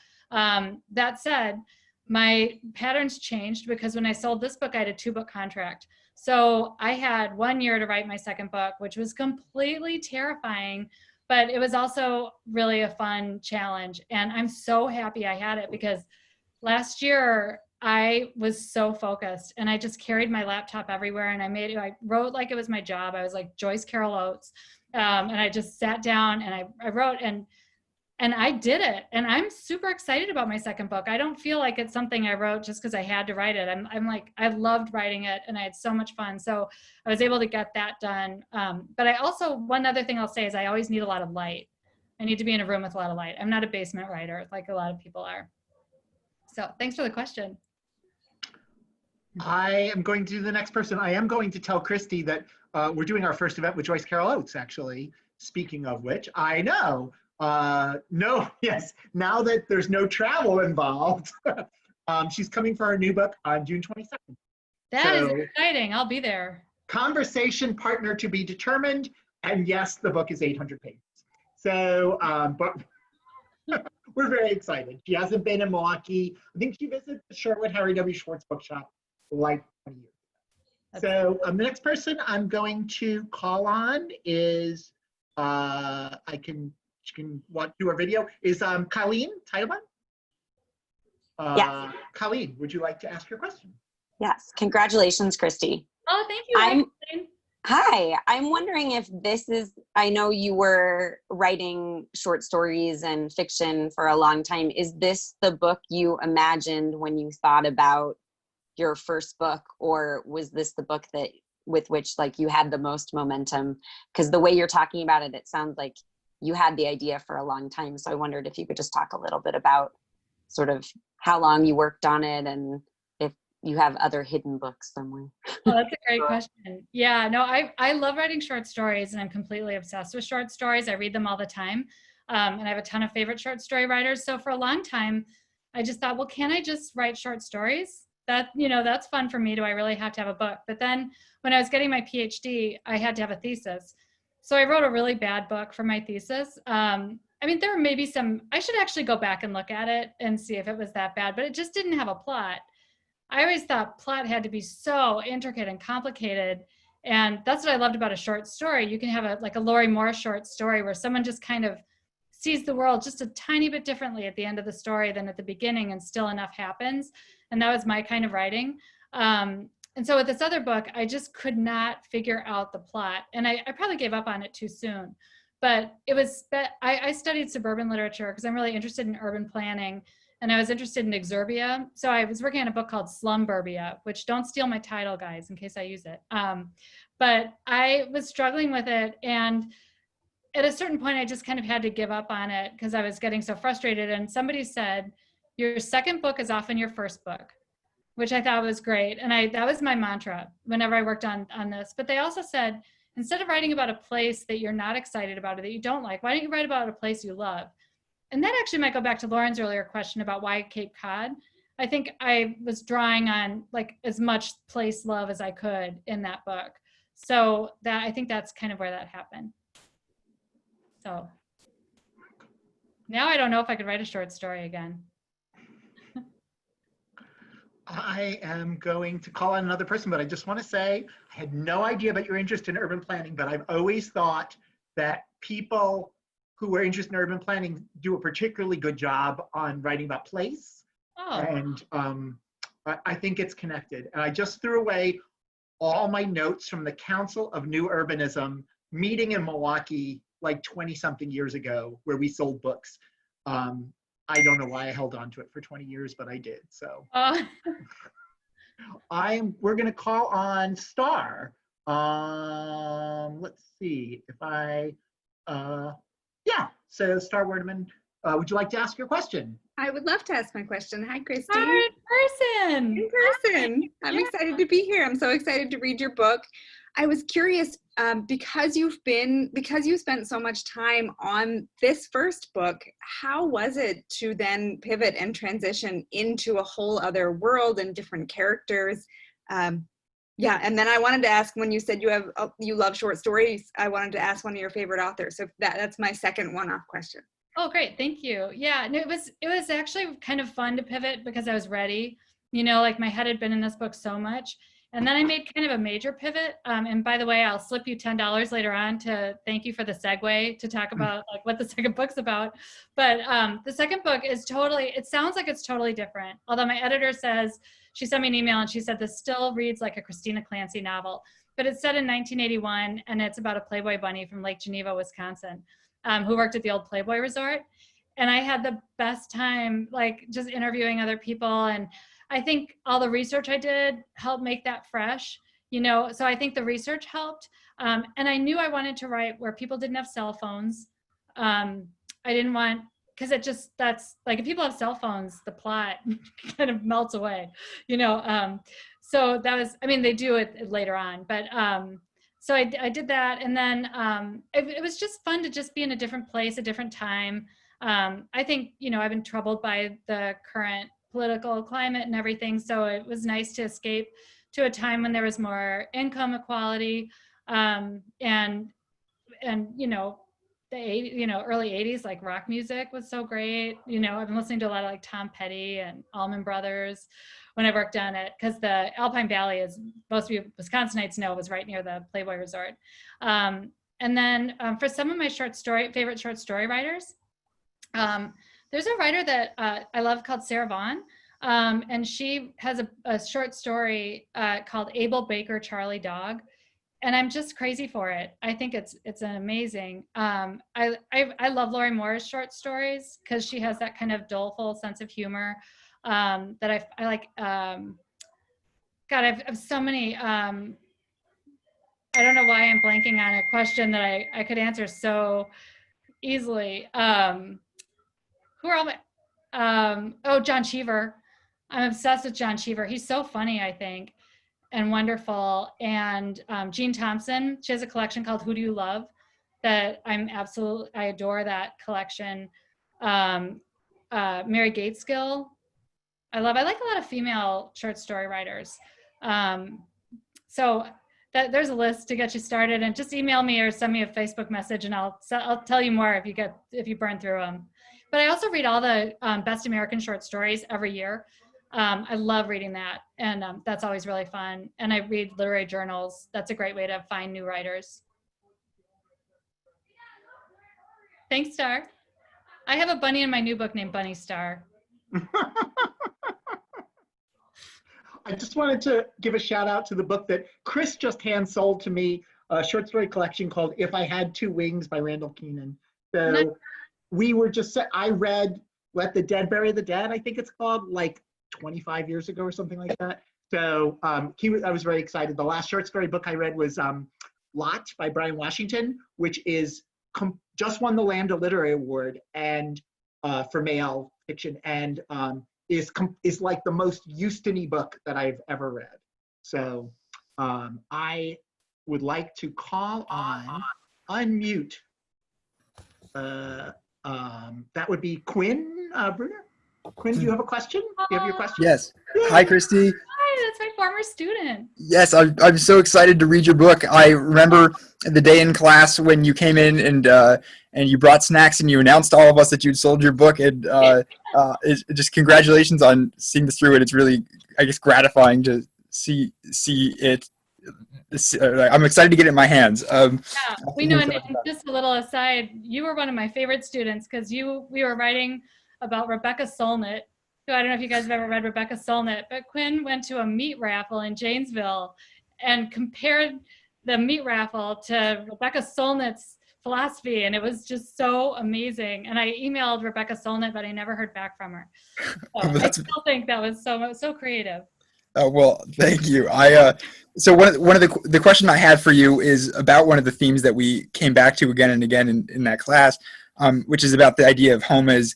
That said, my patterns changed because when I sold this book, I had a 2-book contract. So I had 1 year to write my second book, which was completely terrifying, but it was also really a fun challenge. And I'm so happy I had it, because last year I was so focused and I just carried my laptop everywhere, and I wrote like it was my job. I was like Joyce Carol Oates. And I just sat down and I wrote, and I did it. And I'm super excited about my second book. I don't feel like it's something I wrote just because I had to write it. I'm like, I loved writing it and I had so much fun. So I was able to get that done. But I also, one other thing I'll say is I always need a lot of light. I need to be in a room with a lot of light. I'm not a basement writer like a lot of people are. So thanks for the question. I am going to do the next person. I am going to tell Christy that we're doing our first event with Joyce Carol Oates, actually. Speaking of which, I know. No, yes, now that there's no travel involved, she's coming for her new book on June 22nd. That is exciting. I'll be there. Conversation Partner to be determined. And yes, the book is 800 pages. So, but we're very excited. She hasn't been in Milwaukee. I think she visited the Sherwood Harry W. Schwartz bookshop like 20 years ago. So the next person I'm going to call on is, she can do a video, is Colleen Teitelbaum. Yes. Colleen, would you like to ask your question? Yes. Congratulations, Christy. Oh, thank you. Hi. I'm wondering if this is, I know you were writing short stories and fiction for a long time. Is this the book you imagined when you thought about your first book, or was this the book that with which like you had the most momentum? Because the way you're talking about it, it sounds like you had the idea for a long time. So I wondered if you could just talk a little bit about sort of how long you worked on it and if you have other hidden books somewhere. Oh, that's a great question. Yeah, no, I love writing short stories, and I'm completely obsessed with short stories. I read them all the time. And I have a ton of favorite short story writers. So for a long time, I just thought, well, can I just write short stories? That, that's fun for me. Do I really have to have a book? But then when I was getting my PhD, I had to have a thesis. So I wrote a really bad book for my thesis. I mean, there were maybe some, I should actually go back and look at it and see if it was that bad, but it just didn't have a plot. I always thought plot had to be so intricate and complicated. And that's what I loved about a short story. You can have a Lori Moore short story where someone just kind of sees the world just a tiny bit differently at the end of the story than at the beginning, and still enough happens. And that was my kind of writing. And so with this other book, I just could not figure out the plot. And I probably gave up on it too soon. But it was, I studied suburban literature because I'm really interested in urban planning. And I was interested in exurbia. So I was working on a book called Slumburbia, which, don't steal my title, guys, in case I use it. But I was struggling with it. And at a certain point, I just kind of had to give up on it because I was getting so frustrated. And somebody said, your second book is often your first book, which I thought was great. And that was my mantra whenever I worked on this. But they also said, instead of writing about a place that you're not excited about or that you don't like, why don't you write about a place you love? And that actually might go back to Lauren's earlier question about why Cape Cod. I think I was drawing on like as much place love as I could in that book. So I think that's kind of where that happened. So now I don't know if I could write a short story again. I am going to call on another person, but I just want to say I had no idea about your interest in urban planning, but I've always thought that people who are interested in urban planning do a particularly good job on writing about place. Oh. And I think it's connected. And I just threw away all my notes from the Council of New Urbanism meeting in Milwaukee like 20-something years ago, where we sold books. I don't know why I held on to it for 20 years, but I did. So we're going to call on Star. Let's see if yeah. So Star Werdeman, would you like to ask your question? I would love to ask my question. Hi, Christy. Hi, in person. In person. I'm excited to be here. I'm so excited to read your book. I was curious, because you spent so much time on this first book, how was it to then pivot and transition into a whole other world and different characters? Yeah, and then I wanted to ask, when you said you love short stories, I wanted to ask one of your favorite authors. So that's my second one-off question. Oh, great. Thank you. Yeah, no, it was actually kind of fun to pivot because I was ready. Like my head had been in this book so much. And then I made kind of a major pivot. And by the way, I'll slip you $10 later on to thank you for the segue to talk about like what the second book's about. But the second book is it sounds like it's totally different. Although my editor says, she sent me an email and she said, this still reads like a Christina Clancy novel. But it's set in 1981 and it's about a Playboy bunny from Lake Geneva, Wisconsin, who worked at the old Playboy Resort. And I had the best time, like just interviewing other people. And I think all the research I did helped make that fresh, so I think the research helped. And I knew I wanted to write where people didn't have cell phones. I didn't want because it just, that's like, if people have cell phones, the plot kind of melts away, you know. So that was, I mean, they do it later on, but so I did that, and then it was just fun to just be in a different place, a different time. I think, you know, I've been troubled by the current political climate and everything, so it was nice to escape to a time when there was more income equality, and you know, early 80s, like rock music was so great. You know, I've been listening to a lot of like Tom Petty and Allman Brothers when I worked down it, because the Alpine Valley, is, most of you Wisconsinites know, was right near the Playboy Resort. And then for some of my favorite short story writers, there's a writer that I love called Sarah Vaughan. And she has a short story called Abel Baker Charlie Dog. And I'm just crazy for it. I think it's an amazing. I love Lori Moore's short stories, because she has that kind of doleful sense of humor that I like. God, I've so many. I don't know why I'm blanking on a question that I could answer so easily. Who are all my? Oh, John Cheever. I'm obsessed with John Cheever. He's so funny, I think, and wonderful. And Jean Thompson, she has a collection called Who Do You Love that I adore that collection. Mary Gateskill, I like a lot of female short story writers. So there's a list to get you started, and just email me or send me a Facebook message, and I'll tell you more if you burn through them. But I also read all the best American short stories every year. I love reading that, and that's always really fun. And I read literary journals. That's a great way to find new writers. Thanks, Star. I have a bunny in my new book named Bunny Star. I just wanted to give a shout out to the book that Chris just hand sold to me, a short story collection called If I Had Two Wings by Randall Keenan. So nice. I read Let the Dead Bury the Dead, I think it's called, like 25 years ago or something like that. So I was very excited. The last short story book I read was Lot by Brian Washington, which is just won the Lambda Literary Award and for male fiction, and is like the most Houston-y book that I've ever read. So I would like to call on, unmute, that would be Quinn Bruner. Quinn, do you have a question? Do you have your question? Yes. Yeah. Hi, Christy. Hi, that's my former student. Yes, I'm so excited to read your book. I remember the day in class when you came in and you brought snacks and you announced all of us that you'd sold your book. And just congratulations on seeing this through. And it's really, I guess, gratifying to see it. I'm excited to get it in my hands. Yeah, we know. And just a little aside, you were one of my favorite students, because we were writing about Rebecca Solnit, who, I don't know if you guys have ever read Rebecca Solnit, but Quinn went to a meat raffle in Janesville and compared the meat raffle to Rebecca Solnit's philosophy, and it was just so amazing. And I emailed Rebecca Solnit, but I never heard back from her. So I still think that was so creative. Well, thank you. So one of the question I had for you is about one of the themes that we came back to again and again in that class, which is about the idea of home as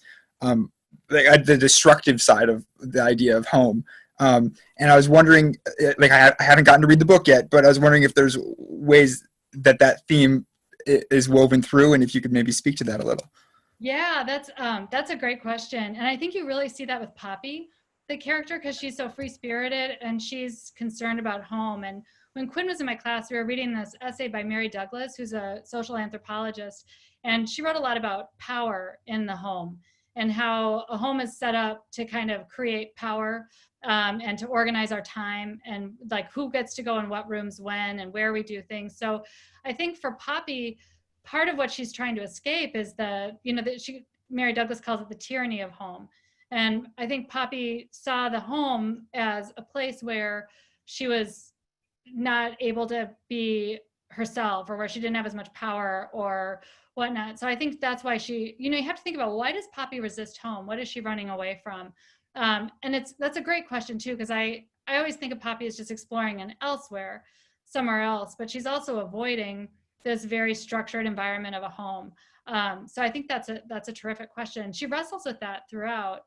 the destructive side of the idea of home. And I was wondering, like, I haven't gotten to read the book yet, but I was wondering if there's ways that theme is woven through, and if you could maybe speak to that a little. Yeah, that's a great question. And I think you really see that with Poppy, the character, because she's so free-spirited and she's concerned about home. And when Quinn was in my class, we were reading this essay by Mary Douglas, who's a social anthropologist, and she wrote a lot about power in the home and how a home is set up to kind of create power and to organize our time, and like who gets to go in what rooms when and where we do things. So I think for Poppy, part of what she's trying to escape is Mary Douglas calls it the tyranny of home. And I think Poppy saw the home as a place where she was not able to be herself, or where she didn't have as much power or whatnot. So I think that's why you have to think about, why does Poppy resist home? What is she running away from? And that's a great question too, because I always think of Poppy as just exploring an elsewhere, somewhere else, but she's also avoiding this very structured environment of a home. So I think that's a terrific question. She wrestles with that throughout.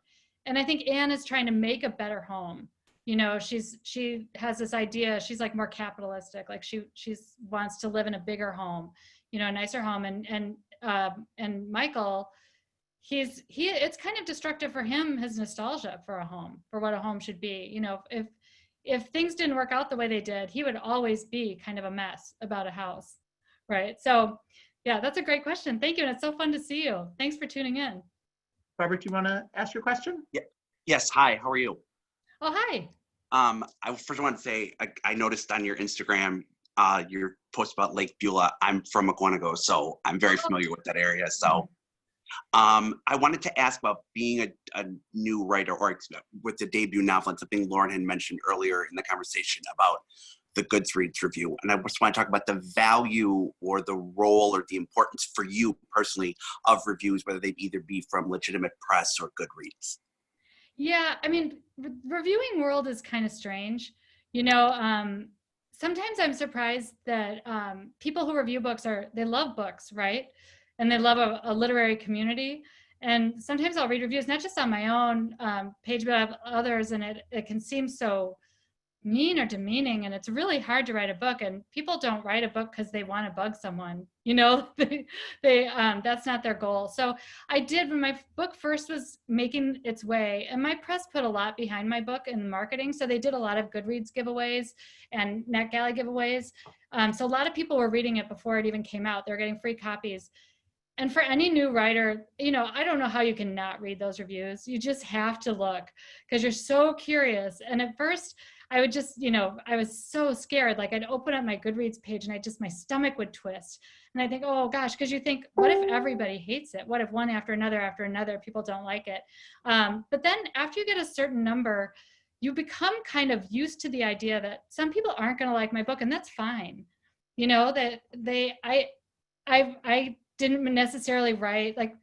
And I think Anne is trying to make a better home. You know, she has this idea, she's like more capitalistic, like she wants to live in a bigger home, you know, a nicer home. And Michael, it's kind of destructive for him, his nostalgia for a home, for what a home should be. You know, if things didn't work out the way they did, he would always be kind of a mess about a house, right? So yeah, that's a great question. Thank you. And it's so fun to see you. Thanks for tuning in. Robert, do you want to ask your question? Yeah. Yes. Hi. How are you? Oh, hi. I first want to say I noticed on your Instagram your post about Lake Beulah. I'm from McGuanago, so I'm very familiar with that area. So I wanted to ask about being a new writer, or with the debut novel, and something Lauren had mentioned earlier in the conversation about the Goodreads review. And I just want to talk about the value or the role or the importance for you personally of reviews, whether they either be from legitimate press or Goodreads. Yeah, I mean, reviewing world is kind of strange. You know, sometimes I'm surprised that people who review books they love books, right? And they love a literary community. And sometimes I'll read reviews, not just on my own page, but of others, and it can seem so mean or demeaning, and it's really hard to write a book. And people don't write a book because they want to bug someone, you know. they that's not their goal. So I did, when my book first was making its way, and my press put a lot behind my book in marketing, so they did a lot of Goodreads giveaways and NetGalley giveaways. So a lot of people were reading it before it even came out. They're getting free copies. And for any new writer, you know, I don't know how you can not read those reviews. You just have to look, because you're so curious. And at first I would just, you know, I was so scared. Like, I'd open up my Goodreads page and my stomach would twist. And I think, oh gosh, because you think, what if everybody hates it? What if one after another people don't like it? But then after you get a certain number, you become kind of used to the idea that some people aren't going to like my book, and that's fine. You know, that I didn't necessarily write, like,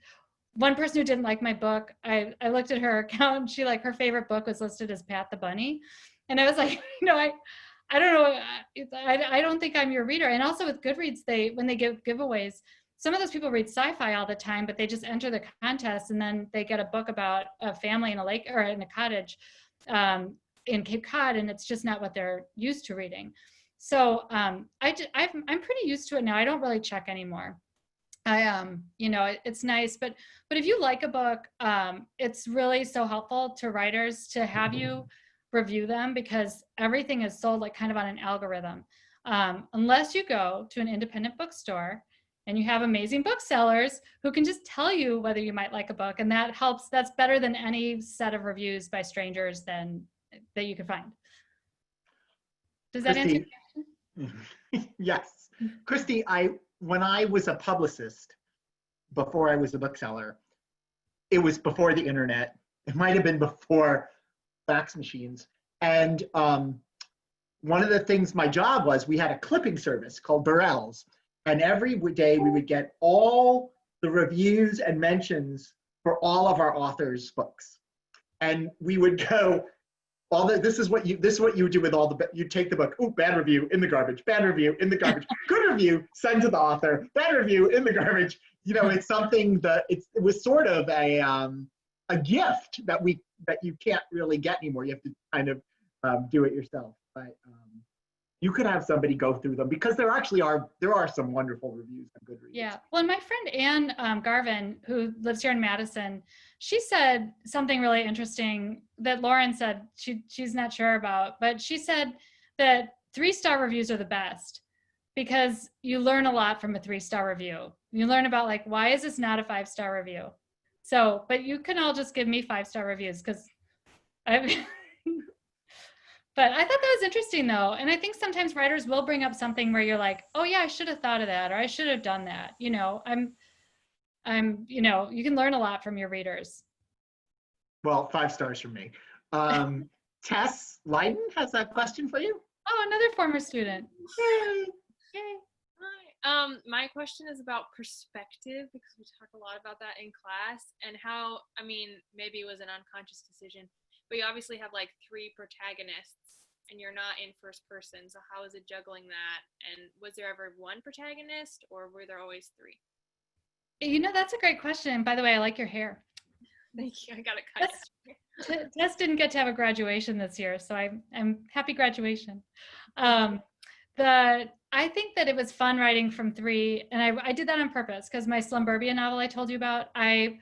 one person who didn't like my book, I looked at her account, and she, like, her favorite book was listed as Pat the Bunny. And I was like, you know, I don't know, I don't think I'm your reader. And also with Goodreads, when they give giveaways, some of those people read sci-fi all the time, but they just enter the contest, and then they get a book about a family in a lake or in a cottage in Cape Cod, and it's just not what they're used to reading. So I'm pretty used to it now. I don't really check anymore. You know, it's nice, but if you like a book, it's really so helpful to writers to have you review them, because everything is sold like kind of on an algorithm. Unless you go to an independent bookstore and you have amazing booksellers who can just tell you whether you might like a book, and that helps. That's better than any set of reviews by strangers that you could find. Does that answer your question? Yes. Christy, when I was a publicist, before I was a bookseller, it was before the internet. It might have been before fax machines. And one of the things my job was, we had a clipping service called Burrell's. And every day we would get all the reviews and mentions for all of our authors' books. And we would go, this is what you would do with all you take the book, ooh, bad review, in the garbage, bad review, in the garbage, good review, send to the author, bad review, in the garbage. You know, it's something that it was sort of a gift that you can't really get anymore. You have to kind of do it yourself. But you could have somebody go through them, because there are some wonderful reviews on Goodreads. Yeah. Well, my friend Anne Garvin, who lives here in Madison, she said something really interesting that Lauren said she's not sure about, but she said that 3-star reviews are the best, because you learn a lot from a 3-star review. You learn about, like, why is this not a 5-star review? So, but you can all just give me 5-star reviews, because but I thought that was interesting, though. And I think sometimes writers will bring up something where you're like, oh yeah, I should have thought of that, or I should have done that. You know, you know, you can learn a lot from your readers. Well, 5 stars from me. Tess Leiden has a question for you. Oh, another former student. Yay. Yay. Hi. My question is about perspective, because we talk a lot about that in class, and how, I mean, maybe it was an unconscious decision, but you obviously have like 3 protagonists, and you're not in first person. So how is it juggling that? And was there ever one protagonist, or were there always three? You know, that's a great question. By the way, I like your hair. Thank you. I got it cut. Tess didn't get to have a graduation this year, so I'm happy graduation. I think that it was fun writing from three, and I did that on purpose because my Slumburbia novel I told you about, I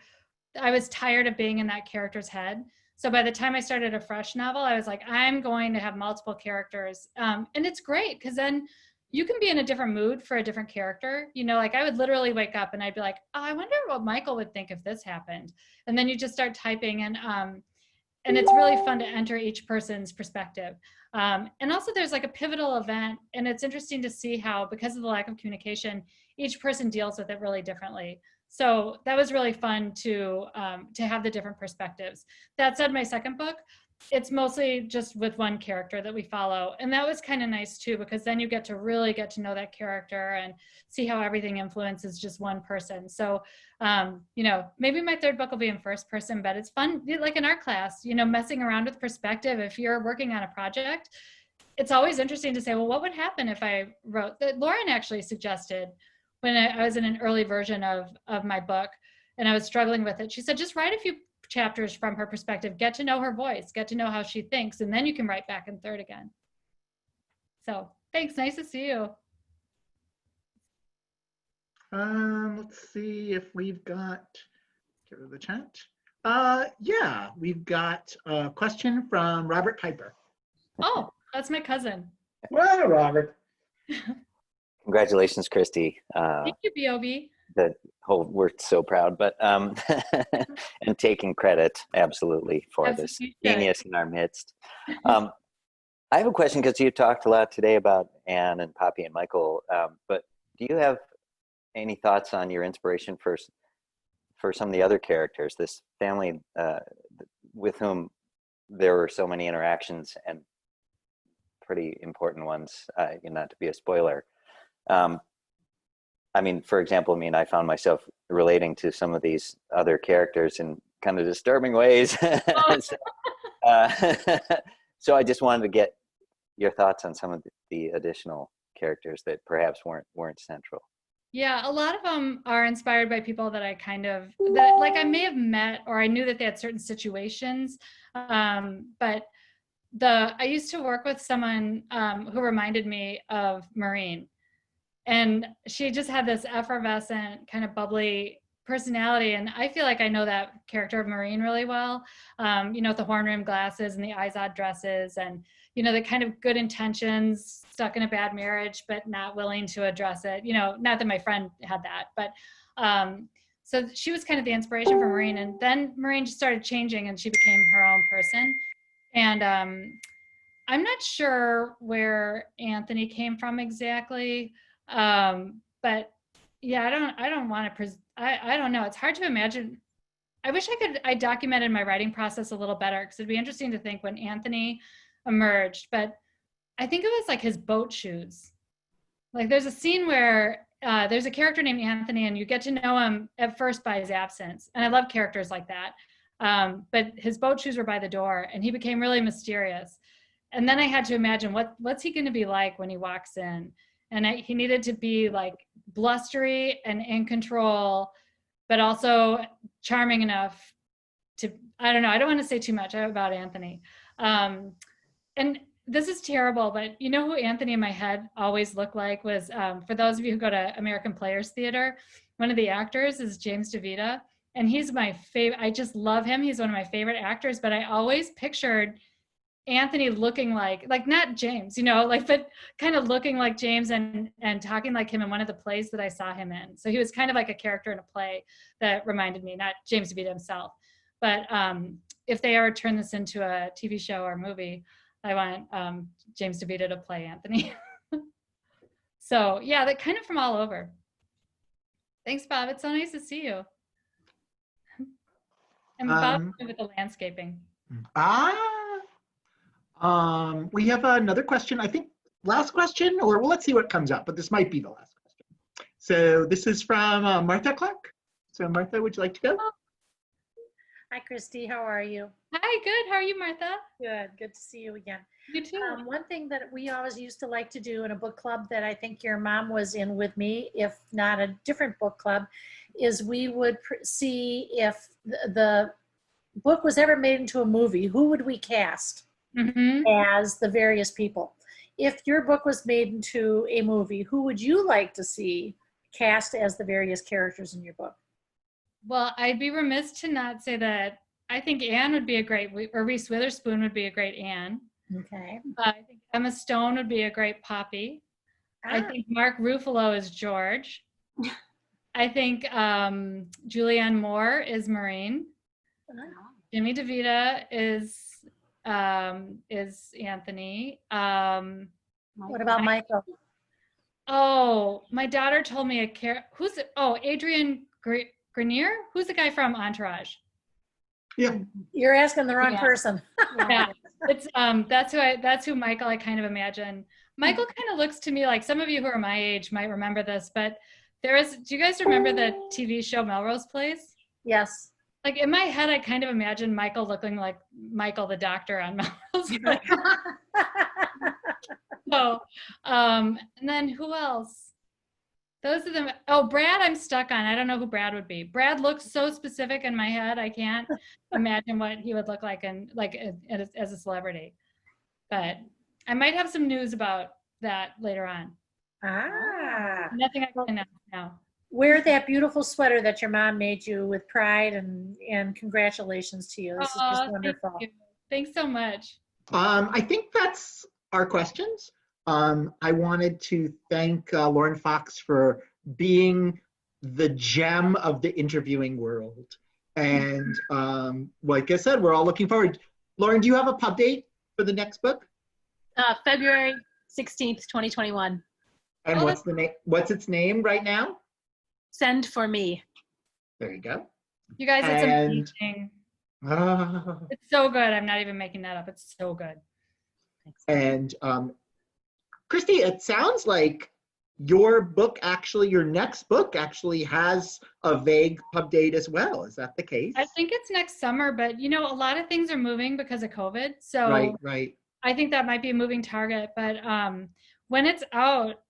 was tired of being in that character's head. So by the time I started a fresh novel, I was like, I'm going to have multiple characters, and it's great because then you can be in a different mood for a different character. You know, like I would literally wake up and I'd be like, oh, I wonder what Michael would think if this happened, and then you just start typing and it's really fun to enter each person's perspective. And also there's like a pivotal event, and it's interesting to see how, because of the lack of communication, each person deals with it really differently. So that was really fun to have the different perspectives. That said, my second book, it's mostly just with one character that we follow. And that was kind of nice too, because then you get to really get to know that character and see how everything influences just one person. So, you know, maybe my third book will be in first person, but it's fun, like in our class, you know, messing around with perspective. If you're working on a project, it's always interesting to say, well, what would happen if I wrote that? Lauren actually suggested when I was in an early version of my book and I was struggling with it. She said, just write a few chapters from her perspective, get to know her voice, get to know how she thinks, and then you can write back in third again. So thanks, nice to see you. Let's see if we've got, get rid of the chat. Yeah, we've got a question from Robert Piper. Oh, that's my cousin. Well, Robert. Congratulations, Christy. Thank you, B.O.B. We're so proud, but and taking credit absolutely for this genius in our midst. I have a question because you talked a lot today about Anne and Poppy and Michael, but do you have any thoughts on your inspiration for some of the other characters, this family with whom there were so many interactions and pretty important ones, not to be a spoiler. I mean, for example, I found myself relating to some of these other characters in kind of disturbing ways. So I just wanted to get your thoughts on some of the additional characters that perhaps weren't central. Yeah, a lot of them are inspired by people that I like I may have met, or I knew that they had certain situations. But I used to work with someone who reminded me of Maureen. And she just had this effervescent, kind of bubbly personality. And I feel like I know that character of Maureen really well. With the horn-rimmed glasses and the eyes-odd dresses and, the kind of good intentions, stuck in a bad marriage, but not willing to address it. Not that my friend had that, but so she was kind of the inspiration for Maureen. And then Maureen just started changing and she became her own person. And I'm not sure where Anthony came from exactly. But yeah, I don't want to, I don't know. It's hard to imagine. I wish I documented my writing process a little better because it'd be interesting to think when Anthony emerged, but I think it was like his boat shoes. Like there's a scene where there's a character named Anthony and you get to know him at first by his absence. And I love characters like that. But his boat shoes were by the door and he became really mysterious. And then I had to imagine what's he going to be like when he walks in? And he needed to be like blustery and in control, but also charming enough to, I don't know, I don't want to say too much about Anthony. And this is terrible, but you know who Anthony in my head always looked like was, for those of you who go to American Players Theater, one of the actors is James DeVita. And he's my favorite, I just love him. He's one of my favorite actors, but I always pictured Anthony looking like not James, but kind of looking like James and talking like him in one of the plays that I saw him in. So he was kind of like a character in a play that reminded me, not James DeVita himself. But if they ever turn this into a TV show or movie, I want James DeVita to play Anthony. So yeah, that kind of from all over. Thanks, Bob. It's so nice to see you. And Bob with the landscaping. We have another question, I think last question, or well, let's see what comes up, but this might be the last question. So this is from Martha Clark. So Martha, would you like to go? Hi, Christy. How are you? Hi, good. How are you, Martha? Good. Good to see you again. You too. One thing that we always used to like to do in a book club that I think your mom was in with me, if not a different book club, is we would see if the book was ever made into a movie, who would we cast as the various people? If your book was made into a movie, who would you like to see cast as the various characters in your book? Well, I'd be remiss to not say that I think Anne would be a great, or Reese Witherspoon would be a great Anne. Okay. I think Emma Stone would be a great Poppy. I think Mark Ruffalo is George. I think Julianne Moore is Maureen. Jimmy DeVita is Anthony. What about Michael? Oh, my daughter told me who's it? Oh, Adrian Grenier? Who's the guy from Entourage? Yeah. You're asking the wrong person. Yeah. It's that's who Michael I kind of imagine. Michael kind of looks to me like, some of you who are my age might remember this, but do you guys remember the TV show Melrose Place? Yes. Like in my head, I kind of imagine Michael looking like Michael the doctor on Melrose Place. So, and then who else? Those are them. Oh, Brad, I'm stuck on. I don't know who Brad would be. Brad looks so specific in my head. I can't imagine what he would look like as a celebrity. But I might have some news about that later on. Nothing I can now. Wear that beautiful sweater that your mom made you with pride, and congratulations to you. This is just wonderful. Thanks so much. I think that's our questions. I wanted to thank Lauren Fox for being the gem of the interviewing world. And like I said, we're all looking forward. Lauren, do you have a pub date for the next book? February 16th, 2021. And what's the name? What's its name right now? Send for Me. There you go. You guys, it's amazing. It's so good. I'm not even making that up. It's so good. Thanks. And Christy, it sounds like your next book actually has a vague pub date as well. Is that the case? I think it's next summer, but a lot of things are moving because of COVID. So right. I think that might be a moving target. But when it's out,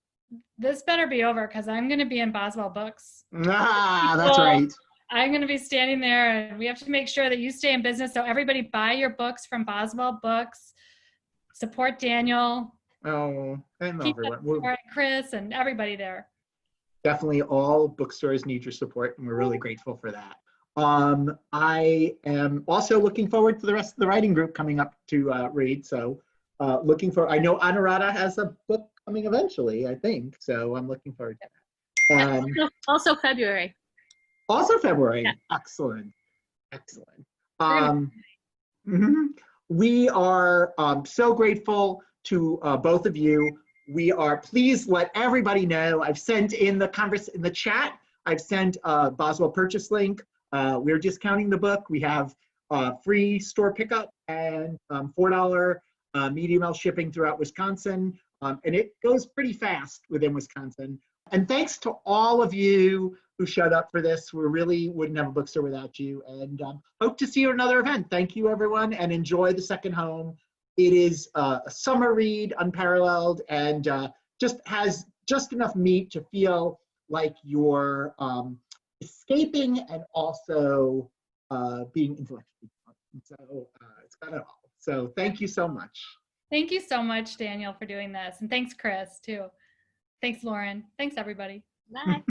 this better be over because I'm going to be in Boswell Books. That's right. I'm going to be standing there, and we have to make sure that you stay in business. So everybody buy your books from Boswell Books. Support Daniel. Oh, and everyone. Chris and everybody there. Definitely all bookstores need your support, and we're really grateful for that. I am also looking forward to the rest of the writing group coming up to read. So I know Anuradha has a book coming eventually, I think. So I'm looking forward to that. Also February. Also February. Yeah. Excellent. We are so grateful to both of you. Please let everybody know. I've sent in the chat. I've sent a Boswell purchase link. We're discounting the book. We have free store pickup and $4 medium L shipping throughout Wisconsin. And it goes pretty fast within Wisconsin. And thanks to all of you who showed up for this. We really wouldn't have a bookstore without you. And hope to see you at another event. Thank you, everyone, and enjoy The Second Home. It is a summer read, unparalleled, and just has just enough meat to feel like you're escaping and also being intellectually fun. So it's got it all. So thank you so much. Thank you so much, Daniel, for doing this. And thanks, Chris, too. Thanks, Lauren. Thanks, everybody. Bye.